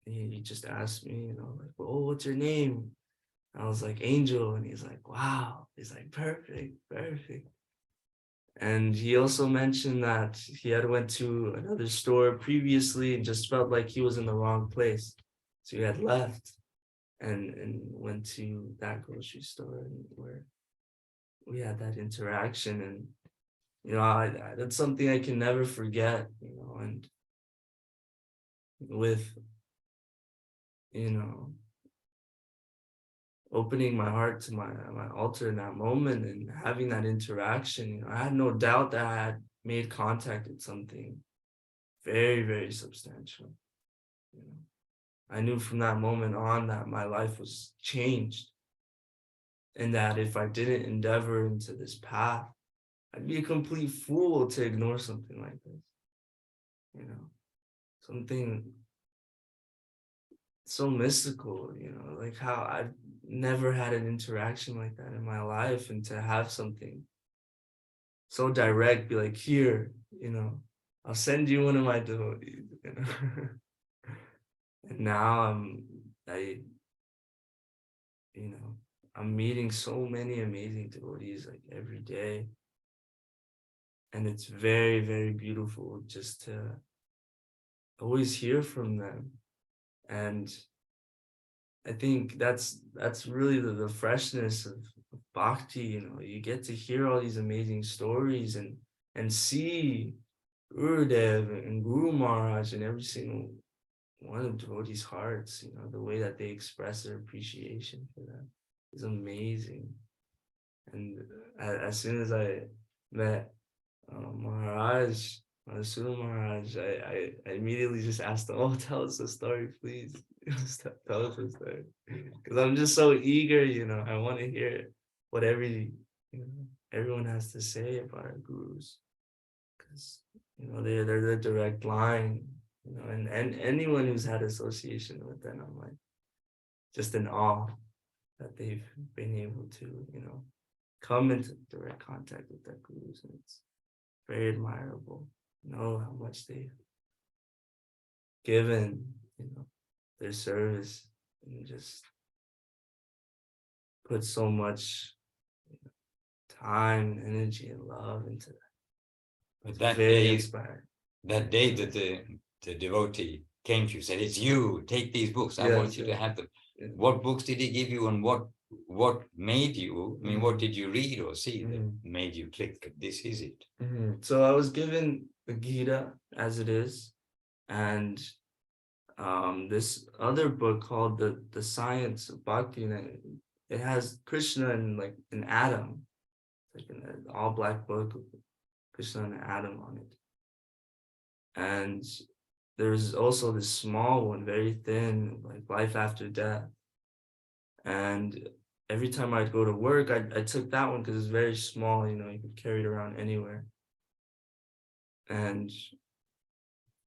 he just asked me, you know, like, well, what's your name? I was like, Angel. And he's like, wow. He's like, perfect, perfect. And he also mentioned that he had went to another store previously and just felt like he was in the wrong place. So he had left and went to that grocery store where we had that interaction. And, you know, that's something I can never forget, you know, and with, you know, opening my heart to my altar in that moment and having that interaction, you know, I had no doubt that I had made contact with something very, very substantial. You know, I knew from that moment on that my life was changed, and that if I didn't endeavor into this path, I'd be a complete fool to ignore something like this. You know, something so mystical, you know, like how I've never had an interaction like that in my life, and to have something so direct, be like, here, you know, I'll send you one of my devotees, you know. And now you know, I'm meeting so many amazing devotees like every day. And it's very, very beautiful just to always hear from them. And I think that's really the freshness of bhakti. You know, you get to hear all these amazing stories and see Gurudev and Guru Maharaj and every single one of devotees' hearts. You know, the way that they express their appreciation for them is amazing. And as soon as I met Maharaj, Madhusudana Maharaj, I immediately just asked him, oh, tell us a story, please. Tell us a story. Because I'm just so eager, you know, I want to hear what everyone has to say about our gurus. Because, you know, they're the direct line, you know, and anyone who's had association with them, I'm like, just in awe that they've been able to, you know, come into direct contact with their gurus. And it's very admirable, you know, how much they've given, you know, their service, and just put so much, you know, time and energy and love into that. But It's that very day, inspiring. that day that the devotee came to you, said, it's you, take these books, I want you to have them. Yeah. What books did he give you, and what made you, I mean, what did you read or see that made you click that this is it? So I was given the Gita as it is, and this other book called the Science of Bhakti, and it has Krishna and like an atom, like an all black book with Krishna and an atom on it. And there's also this small one, very thin, like Life After Death. And every time I'd go to work, I took that one because it's very small, you know, you could carry it around anywhere. And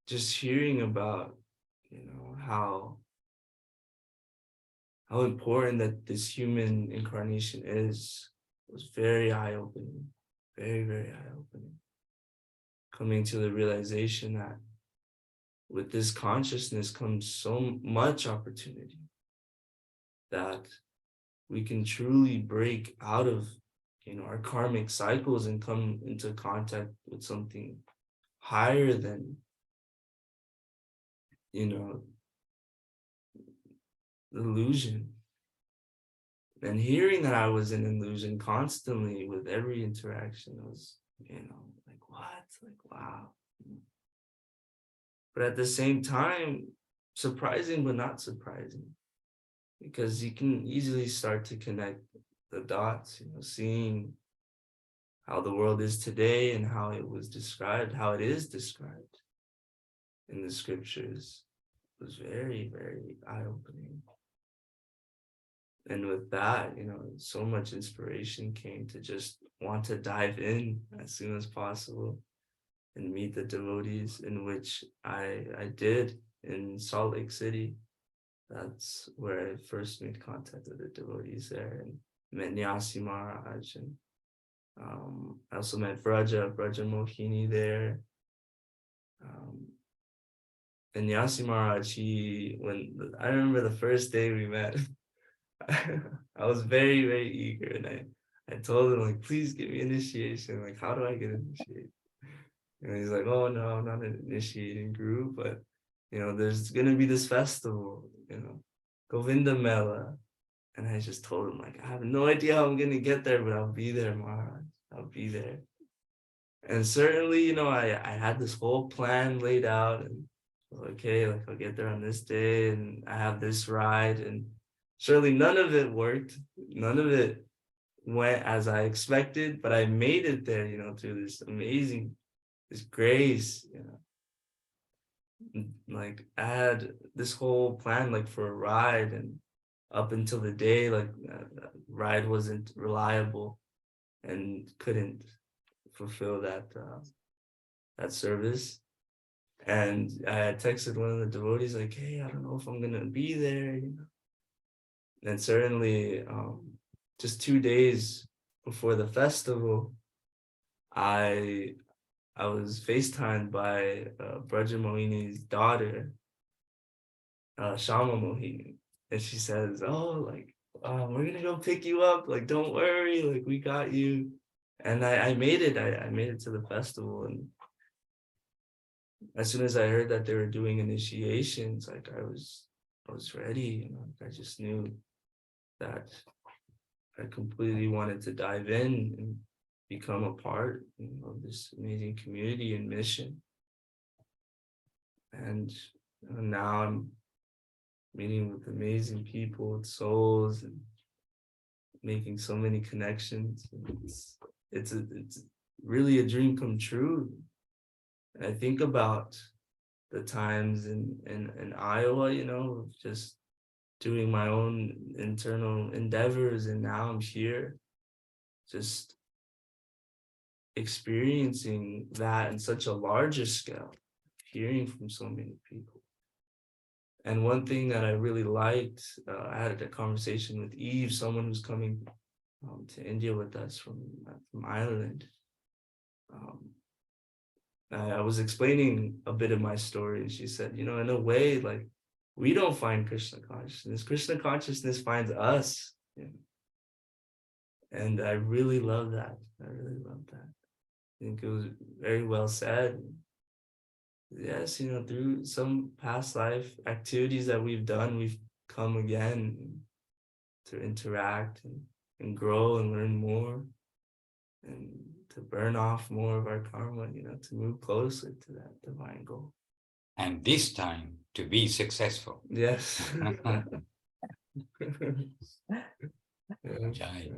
just hearing about, you know, how important that this human incarnation is was very eye-opening, very, very eye-opening. Coming to the realization that with this consciousness comes so much opportunity, that we can truly break out of, you know, our karmic cycles and come into contact with something higher than, you know, illusion. And hearing that I was an illusion constantly with every interaction was, you know, like, what? Like, wow. But at the same time, surprising, but not surprising, because you can easily start to connect the dots, you know, seeing how the world is today and how it was described, how it is described in the scriptures was very, very eye-opening. And with that, you know, so much inspiration came to just want to dive in as soon as possible. and meet the devotees, in which I did in Salt Lake City. That's where I first made contact with the devotees there, and met Nyasi Maharaj, and I also met Vraja Mohini there. And Nyasi Maharaj, when I remember the first day we met, I was very, very eager, and I told him, like, please give me initiation. Like, how do I get initiated? And he's like, oh no, I'm not an initiating group, but there's gonna be this festival, Govinda Mela. And I just told him, like, I have no idea how I'm gonna get there, but I'll be there, Maharaj. I'll be there. And certainly, I had this whole plan laid out, and okay, like, I'll get there on this day, and I have this ride, and surely none of it worked. None of it went as I expected, but I made it there, through this amazing, this grace, like, I had this whole plan, like, for a ride, and up until the day, like, ride wasn't reliable and couldn't fulfill that service. And I had texted one of the devotees, like, hey, I don't know if I'm gonna be there, And certainly, just 2 days before the festival, I was FaceTimed by Braja Mohini's daughter, Shama Mohini, and she says, oh, like, we're gonna go pick you up, like, don't worry, like, we got you. And I made it. I made it to the festival, and as soon as I heard that they were doing initiations, like, I was ready. I just knew that I completely wanted to dive in and become a part of this amazing community and mission. And now I'm meeting with amazing people, souls, and making so many connections. It's really a dream come true. And I think about the times in Iowa, just doing my own internal endeavors, and now I'm here, just experiencing that in such a larger scale, hearing from so many people. And one thing that I really liked, I had a conversation with Eve, someone who's coming to India with us from Ireland. I was explaining a bit of my story, and she said, in a way, like, we don't find Krishna consciousness. Krishna consciousness finds us. And I really love that. I really love that. I think it was very well said. Yes, through some past life activities that we've done, we've come again to interact and grow and learn more, and to burn off more of our karma, to move closer to that divine goal. And this time to be successful. Yes.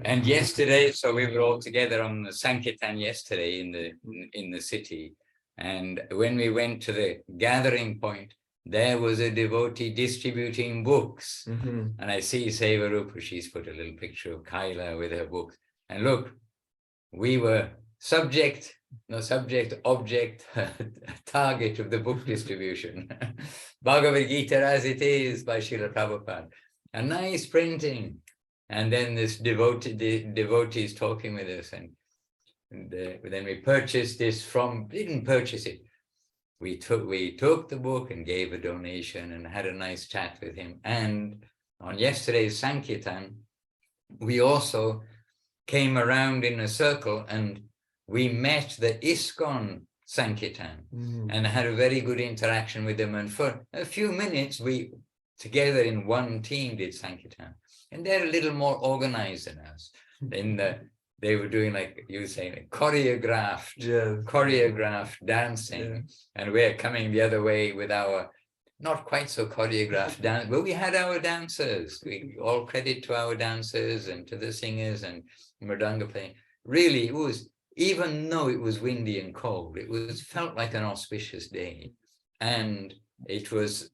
And yesterday, so we were all together on the Sankirtan yesterday in the city. And when we went to the gathering point, there was a devotee distributing books. And I see Sevarupa, she's put a little picture of Kaila with her books. And look, we were object, target of the book distribution. Bhagavad Gita as it is by Srila Prabhupada. A nice printing. And then this devotee is talking with us, and then we purchased this didn't purchase it. We took the book and gave a donation and had a nice chat with him. And on yesterday's Sankirtan, we also came around in a circle and we met the ISKCON Sankirtan and had a very good interaction with them. And for a few minutes, we together in one team did Sankirtan. And they're a little more organized than us. They were doing, like you were saying, like choreographed dancing. And we're coming the other way with our not quite so choreographed dance, but we had our dancers. We all credit to our dancers and to the singers and mridanga playing. Really, it was, even though it was windy and cold, it felt like an auspicious day. And it was,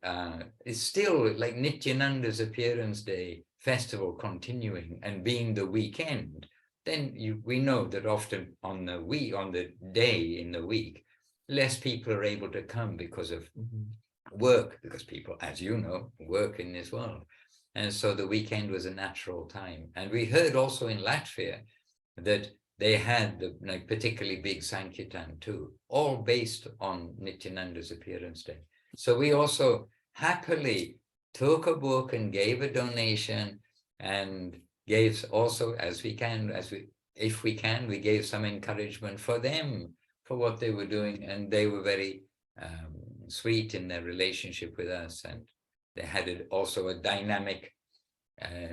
it's still like Nityananda's appearance day festival continuing and being the weekend. Then we know that often on the day in the week, less people are able to come because of work, because people, as you know, work in this world. And so the weekend was a natural time. And we heard also in Latvia that they had the particularly big Sankirtan too, all based on Nityananda's appearance day. So we also happily took a book and gave a donation, and gave also, as we can, if we can, we gave some encouragement for them for what they were doing, and they were very sweet in their relationship with us, and they had also a dynamic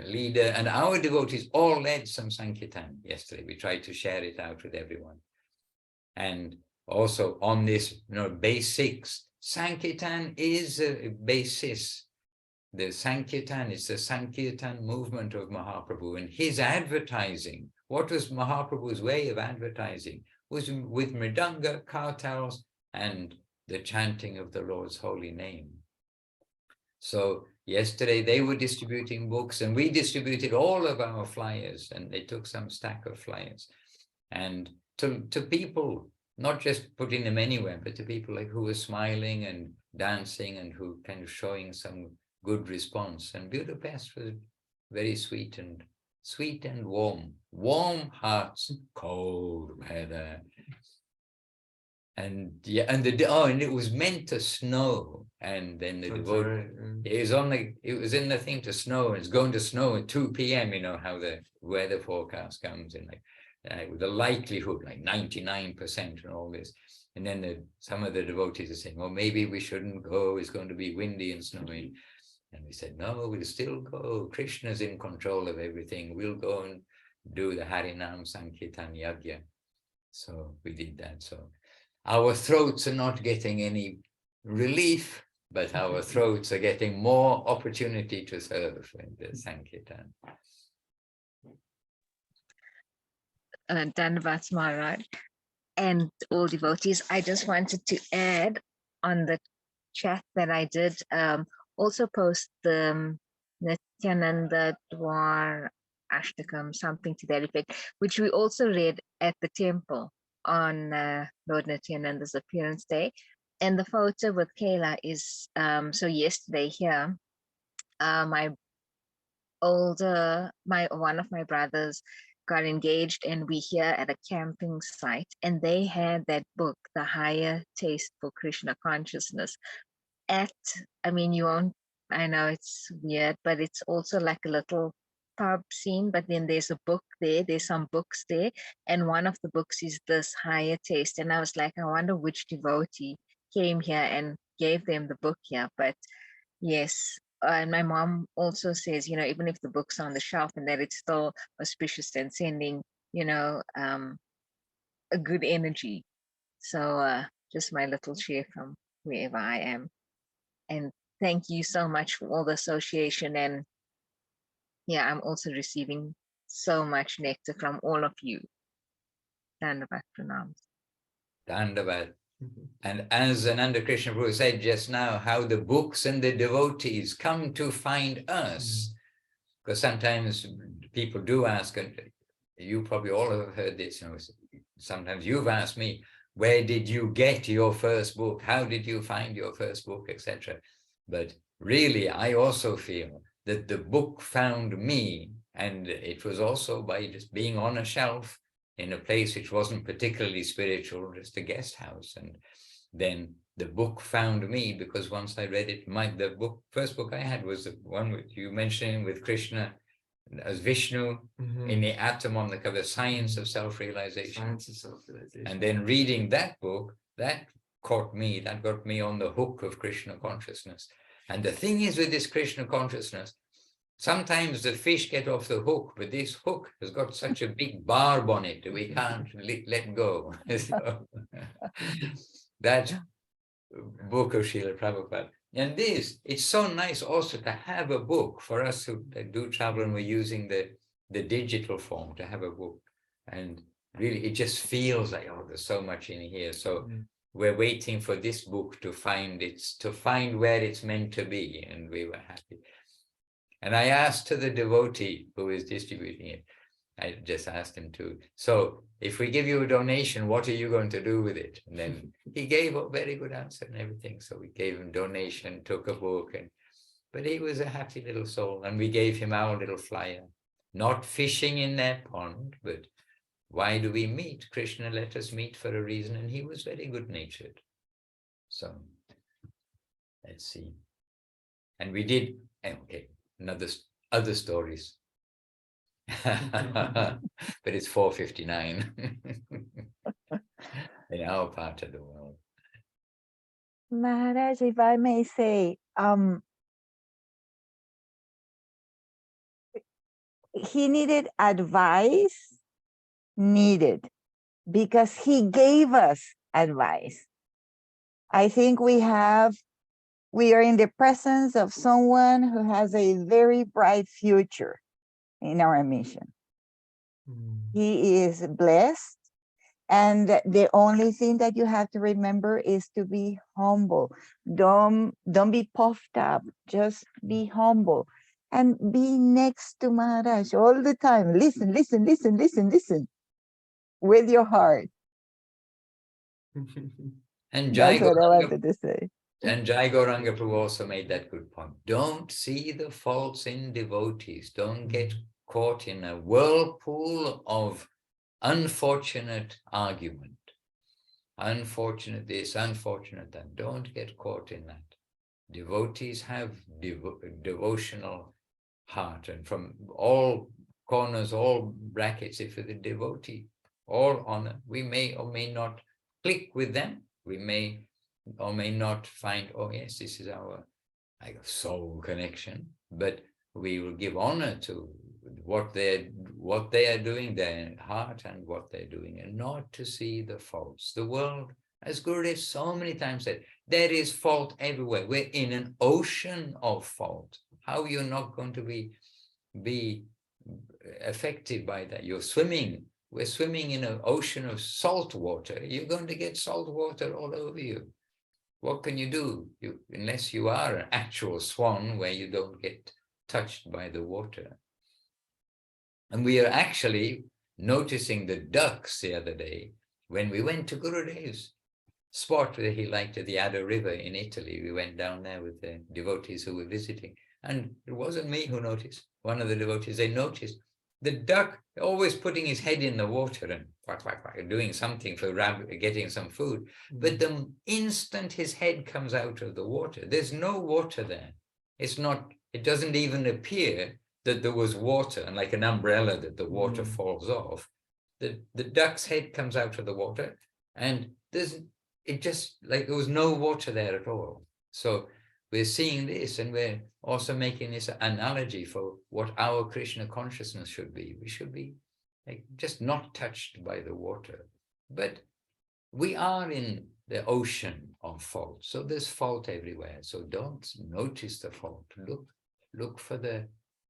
leader, and our devotees all led some Sankirtan yesterday. We tried to share it out with everyone. And also on this, basics, Sankirtan is a basis. The Sankirtan is the Sankirtan movement of Mahaprabhu, and his advertising, what was Mahaprabhu's way of advertising, was with mridanga, kartals, and the chanting of the Lord's holy name. So yesterday they were distributing books, and we distributed all of our flyers, and they took some stack of flyers. And to people, not just putting them anywhere, but to people like who were smiling and dancing and who kind of showing some good response. And Budapest was very sweet and warm. Warm hearts, cold weather. And yeah, and it was meant to snow, and then the devotee, it was in the thing to snow, and it's going to snow at 2 p.m. You know how the weather forecast comes in, with the likelihood like 99% and all this. And then some of the devotees are saying, well, maybe we shouldn't go, it's going to be windy and snowy. And we said, no, we'll still go. Krishna's in control of everything. We'll go and do the Harinam Sankirtan Yagya. So we did that. So our throats are not getting any relief, but our throats are getting more opportunity to serve in the Sankirtan. Dandavat Maharaj and all devotees. I just wanted to add on the chat that I did also post the Nityananda Dwar Ashtakam, something to that effect, which we also read at the temple on Lord Nityananda's appearance day. And the photo with Kayla is, so yesterday here, one of my brothers got engaged, and we here at a camping site, and they had that book, The Higher Taste for Krishna Consciousness, I know it's weird, but it's also like a little pub scene, but then there's a book there's some books there, and one of the books is this Higher Taste. And I was like, I wonder which devotee came here and gave them the book here. But yes, and my mom also says, even if the book's on the shelf, and that it's still auspicious and sending, a good energy. So just my little share from wherever I am. And thank you so much for all the association. And yeah, I'm also receiving so much nectar from all of you. Dandavat Pranams. Dandavat. And as Ananda Krishna Prabhu said just now, how the books and the devotees come to find us. Because sometimes people do ask, and you probably all have heard this, sometimes you've asked me, where did you get your first book? How did you find your first book, etc.? But really, I also feel that the book found me, and it was also by just being on a shelf in a place which wasn't particularly spiritual, just a guest house. And then the book found me, because once I read it, first book I had was the one with you mentioning with Krishna as Vishnu in the atom on the cover, Science of Self-Realization. Science of Self-Realization. And then reading that book, that got me on the hook of Krishna consciousness. And the thing is with this Krishna consciousness, sometimes the fish get off the hook, but this hook has got such a big barb on it that we can't let go. So, that book of Srila Prabhupada. And it's so nice also to have a book for us who do travel and we're using the digital form, to have a book. And really, it just feels like, oh, there's so much in here. So we're waiting for this book to find where it's meant to be. And we were happy. And I asked to the devotee who is distributing it, I just asked him to, so if we give you a donation, what are you going to do with it? And then he gave a very good answer and everything. So we gave him donation, took a book, but he was a happy little soul. And we gave him our little flyer, not fishing in their pond, but why do we meet? Krishna let us meet for a reason, and he was very good-natured. So let's see. And we did, okay, other stories. But it's 4:59 in our part of the world. Maharaj, if I may say, he needed advice, because he gave us advice. I think we are in the presence of someone who has a very bright future in our mission. He is blessed. And the only thing that you have to remember is to be humble. Don't be puffed up, just be humble. And be next to Maharaj all the time. Listen, listen, listen, listen, listen. With your heart. And That's what I wanted to say. And Jai Gauranga Prabhu also made that good point. Don't see the faults in devotees. Don't get caught in a whirlpool of unfortunate argument. Unfortunate this, unfortunate that. Don't get caught in that. Devotees have devotional heart, and from all corners, all brackets, if you're the devotee, all honor. We may or may not click with them. We may or may not find, oh yes, this is our soul connection, but we will give honor to what they are doing, their heart, and what they're doing, and not to see the faults. The world, as Gurudev so many times said, there is fault everywhere. We're in an ocean of fault. How you're not going to be affected by that? You're swimming. We're swimming in an ocean of salt water. You're going to get salt water all over you. What can you do? Unless you are an actual swan where you don't get touched by the water. And we are actually noticing the ducks the other day when we went to Gurudev's spot where he liked at the Adda River in Italy. We went down there with the devotees who were visiting. And it wasn't me who noticed. One of the devotees, they noticed the duck always putting his head in the water and quack, quack, quack, doing something for getting some food. But the instant his head comes out of the water, there's no water there. It doesn't even appear that there was water, and like an umbrella that the water falls off. The duck's head comes out of the water, and it just like there was no water there at all. So we're seeing this, and we're also making this analogy for what our Krishna consciousness should be. We should be like just not touched by the water. But we are in the ocean of fault. So there's fault everywhere. So don't notice the fault. Look for the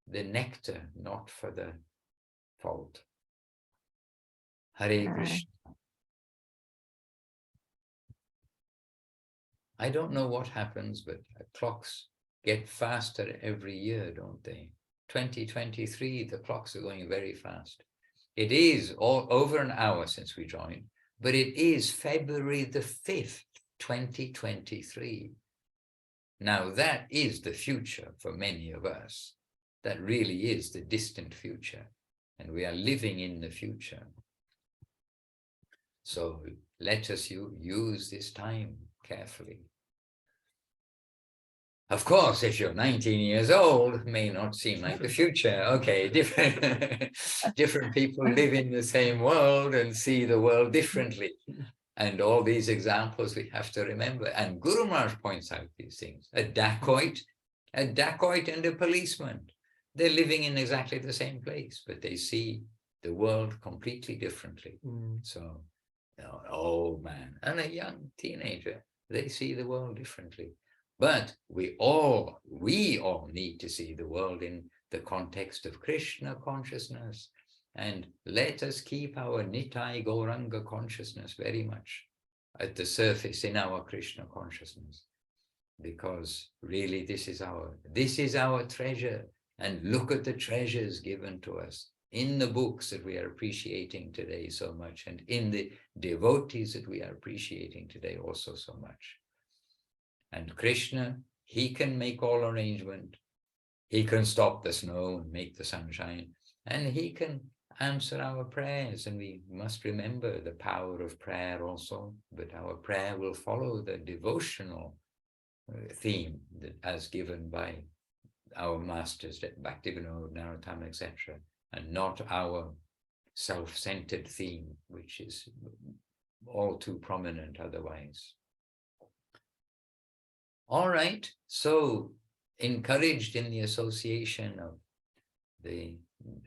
nectar, not for the fault. Hare Krishna. I don't know what happens, but clocks get faster every year, don't they? 2023, the clocks are going very fast. It is over an hour since we joined, but it is February the 5th, 2023. Now that is the future for many of us. That really is the distant future, and we are living in the future. So let us use this time carefully. Of course, if you're 19 years old, it may not seem like the future. Okay, different people live in the same world and see the world differently. And all these examples we have to remember. And Guru Maharaj points out these things. A dacoit and a policeman. They're living in exactly the same place, but they see the world completely differently. So, an old man and a young teenager, they see the world differently. But we all need to see the world in the context of Krishna consciousness. And let us keep our Nitai Gauranga consciousness very much at the surface in our Krishna consciousness. Because really this is our treasure. And look at the treasures given to us. in the books that we are appreciating today so much, and in the devotees that we are appreciating today also so much. And Krishna, he can make all arrangement. He can stop the snow and make the sunshine, and he can answer our prayers. And we must remember the power of prayer also, but our prayer will follow the devotional theme that, as given by our masters, Bhaktivinoda, Narottama, etc., and not our self-centered theme, which is all too prominent otherwise. All right, so encouraged in the association of the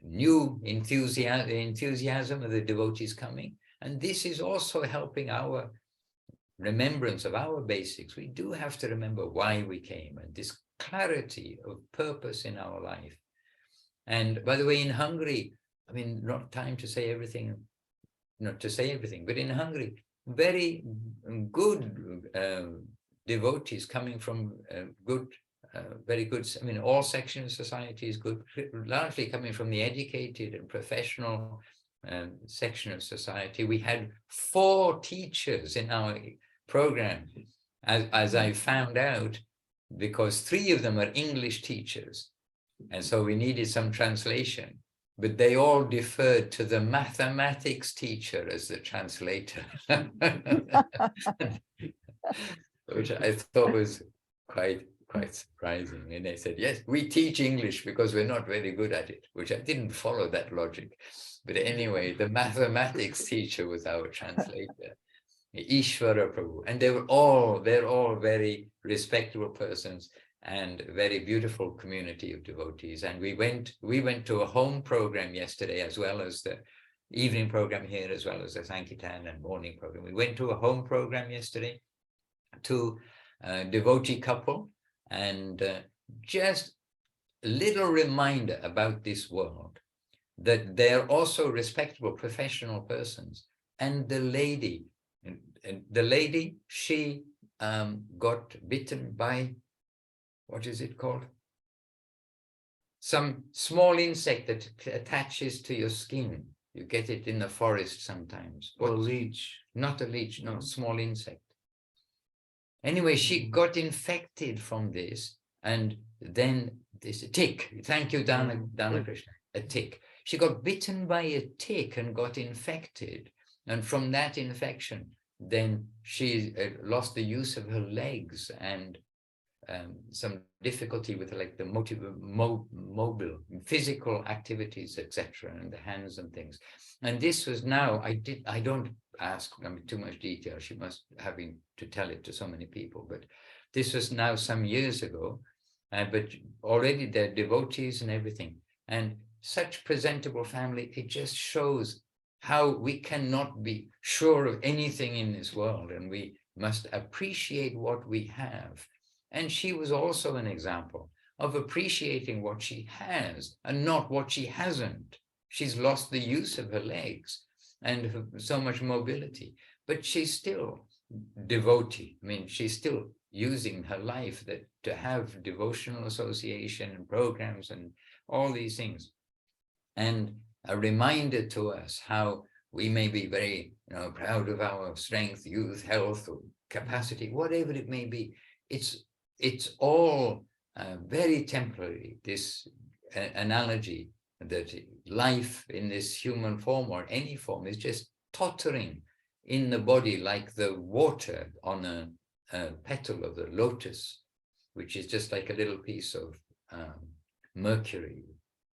new enthusiasm of the devotees coming, and this is also helping our remembrance of our basics. We do have to remember why we came, and this clarity of purpose in our life. And by the way, in Hungary, I mean, not time to say everything, not to say everything, but in Hungary, very good devotees coming from very good, I mean, all sections of society is good, largely coming from the educated and professional section of society. We had 4 teachers in our program, as I found out, because 3 of them are English teachers. And so we needed some translation, but they all deferred to the mathematics teacher as the translator, which I thought was quite surprising. And they said, yes, we teach English because we're not very good at it, which I didn't follow that logic. But anyway, the mathematics teacher was our translator, Ishvara Prabhu. And they're all very respectable persons and a very beautiful community of devotees. And we went to a home program yesterday, as well as the evening program here, as well as the Sankirtan and morning program. We went to a home program yesterday to a devotee couple, and just a little reminder about this world, that they're also respectable professional persons. And the lady, she got bitten by, what is it called? Some small insect that attaches to your skin. You get it in the forest sometimes. Or a leech. Not a leech, no, small insect. Anyway, she got infected from this, and then this tick. Thank you, Dana Krishna. A tick. She got bitten by a tick and got infected. And from that infection, then she lost the use of her legs and some difficulty with like the mobile physical activities, etc., and the hands and things. And this was now, I don't ask too much detail. She must having to tell it to so many people, but this was now some years ago, but already they're devotees and everything. And such presentable family, it just shows how we cannot be sure of anything in this world, and we must appreciate what we have. And she was also an example of appreciating what she has and not what she hasn't. She's lost the use of her legs and so much mobility, but she's still devotee. I mean, she's still using her life to have devotional association and programs and all these things. And a reminder to us how we may be very proud of our strength, youth, health, or capacity, whatever it may be. It's all very temporary, this analogy that life in this human form or any form is just tottering in the body like the water on a petal of the lotus, which is just like a little piece of mercury.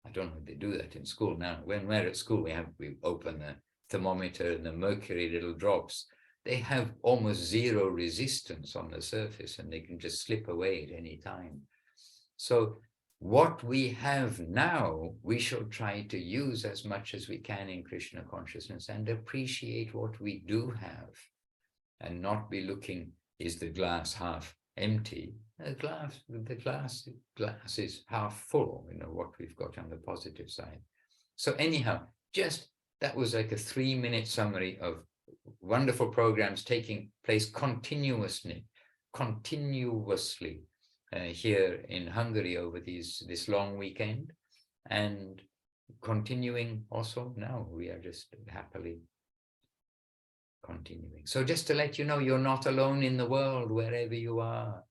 I don't know if they do that in school now. When we're at school, we open the thermometer and the mercury little drops. They have almost zero resistance on the surface, and they can just slip away at any time. So what we have now, we shall try to use as much as we can in Krishna consciousness and appreciate what we do have, and not be looking, is the glass half empty? The glass is half full, what we've got on the positive side. So anyhow, just that was like a 3-minute summary of wonderful programs taking place continuously here in Hungary over this long weekend. And continuing also now. We are just happily continuing. So just to let you know, you're not alone in the world, wherever you are.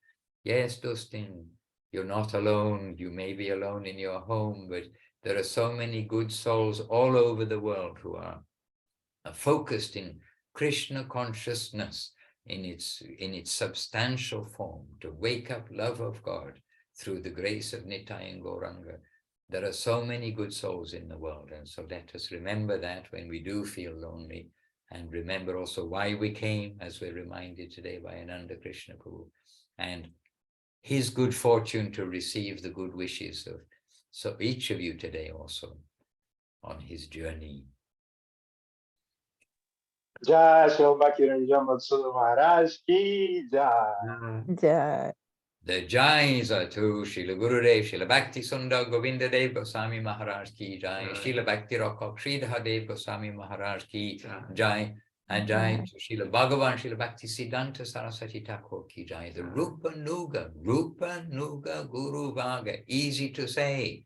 Yes, Dustin, you're not alone. You may be alone in your home, but there are so many good souls all over the world who are focused in Krishna consciousness in its substantial form, to wake up love of God through the grace of Nitai and Gauranga. There are so many good souls in the world, and so let us remember that when we do feel lonely, and remember also why we came, as we're reminded today by Ananda Krishna Prabhu, and his good fortune to receive the good wishes of so each of you today also on his journey. Jai Shilbhakti Ranjan Madhusudana Maharaj ki Jai. Jai. The Jais are to Srila Gurudev, Srila Bhakti Sundar Govinda Dev Goswami Maharaj ki Jai, Srila Bhakti Rakha Sridhar Dev Goswami Maharaj ki Jai, and Jai to Srila Bhagavan, Srila Bhakti Siddhanta Saraswati Thakur ki Jai. The Rupa Nuga Guru Vaga, easy to say,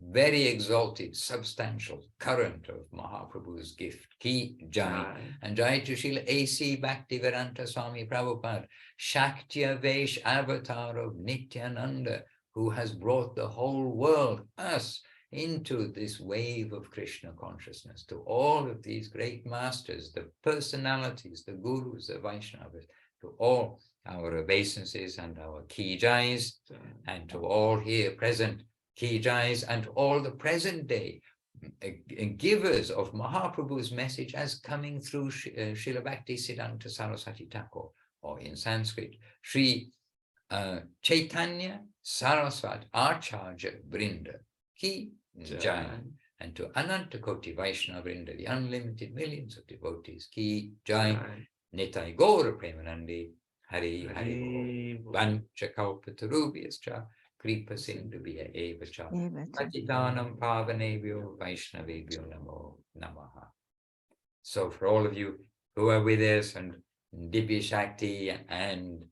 very exalted, substantial current of Mahaprabhu's gift. Ki Jai. And Jai to Srila A.C. Bhaktivedanta Swami Prabhupada, Shaktya Vesh avatar of Nityananda, who has brought the whole world, us, into this wave of Krishna consciousness. To all of these great masters, the personalities, the gurus, the Vaishnavas, to all our obeisances and our Ki Jais, and to all here present Ki Jais, and all the present day givers of Mahaprabhu's message as coming through Srila Bhakti Siddhanta Saraswati Thakur, or in Sanskrit, Sri Chaitanya Saraswat Acharya Vrinda Ki Jai, and to Ananta Koti Vaishnava Vrinda, the unlimited millions of devotees, Ki Jai, Nitai Gaura Premanandi, Hari Hari Vancha Kalpatarubhyascha Kripa Sindhu Vya Evacha Patitanam Pavanebhyo Vaishnavebhyo Namo Namaha. So for all of you who are with us, and Divya Shakti and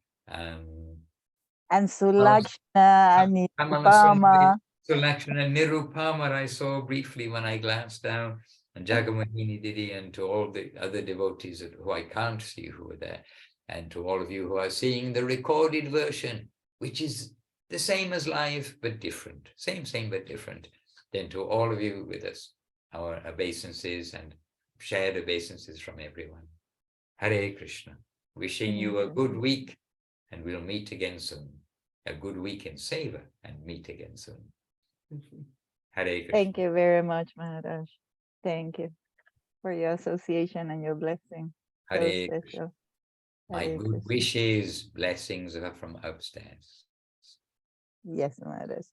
Sulakshana and Nirupama. Sulakshana and Nirupama I saw briefly when I glanced down, and Jagamohini Didi, and to all the other devotees who I can't see who are there, and to all of you who are seeing the recorded version, which is the same as live, but different. Same but different. Then to all of you with us, our obeisances and shared obeisances from everyone. Hare Krishna. Wishing you a good week, and we'll meet again soon. A good week in Seva, and meet again soon. Hare Krishna. Thank you very much, Maharaj. Thank you for your association and your blessing. So Hare special. Krishna. My Hare good Krishna. wishes, blessings are from upstairs. Yes, Maharaj.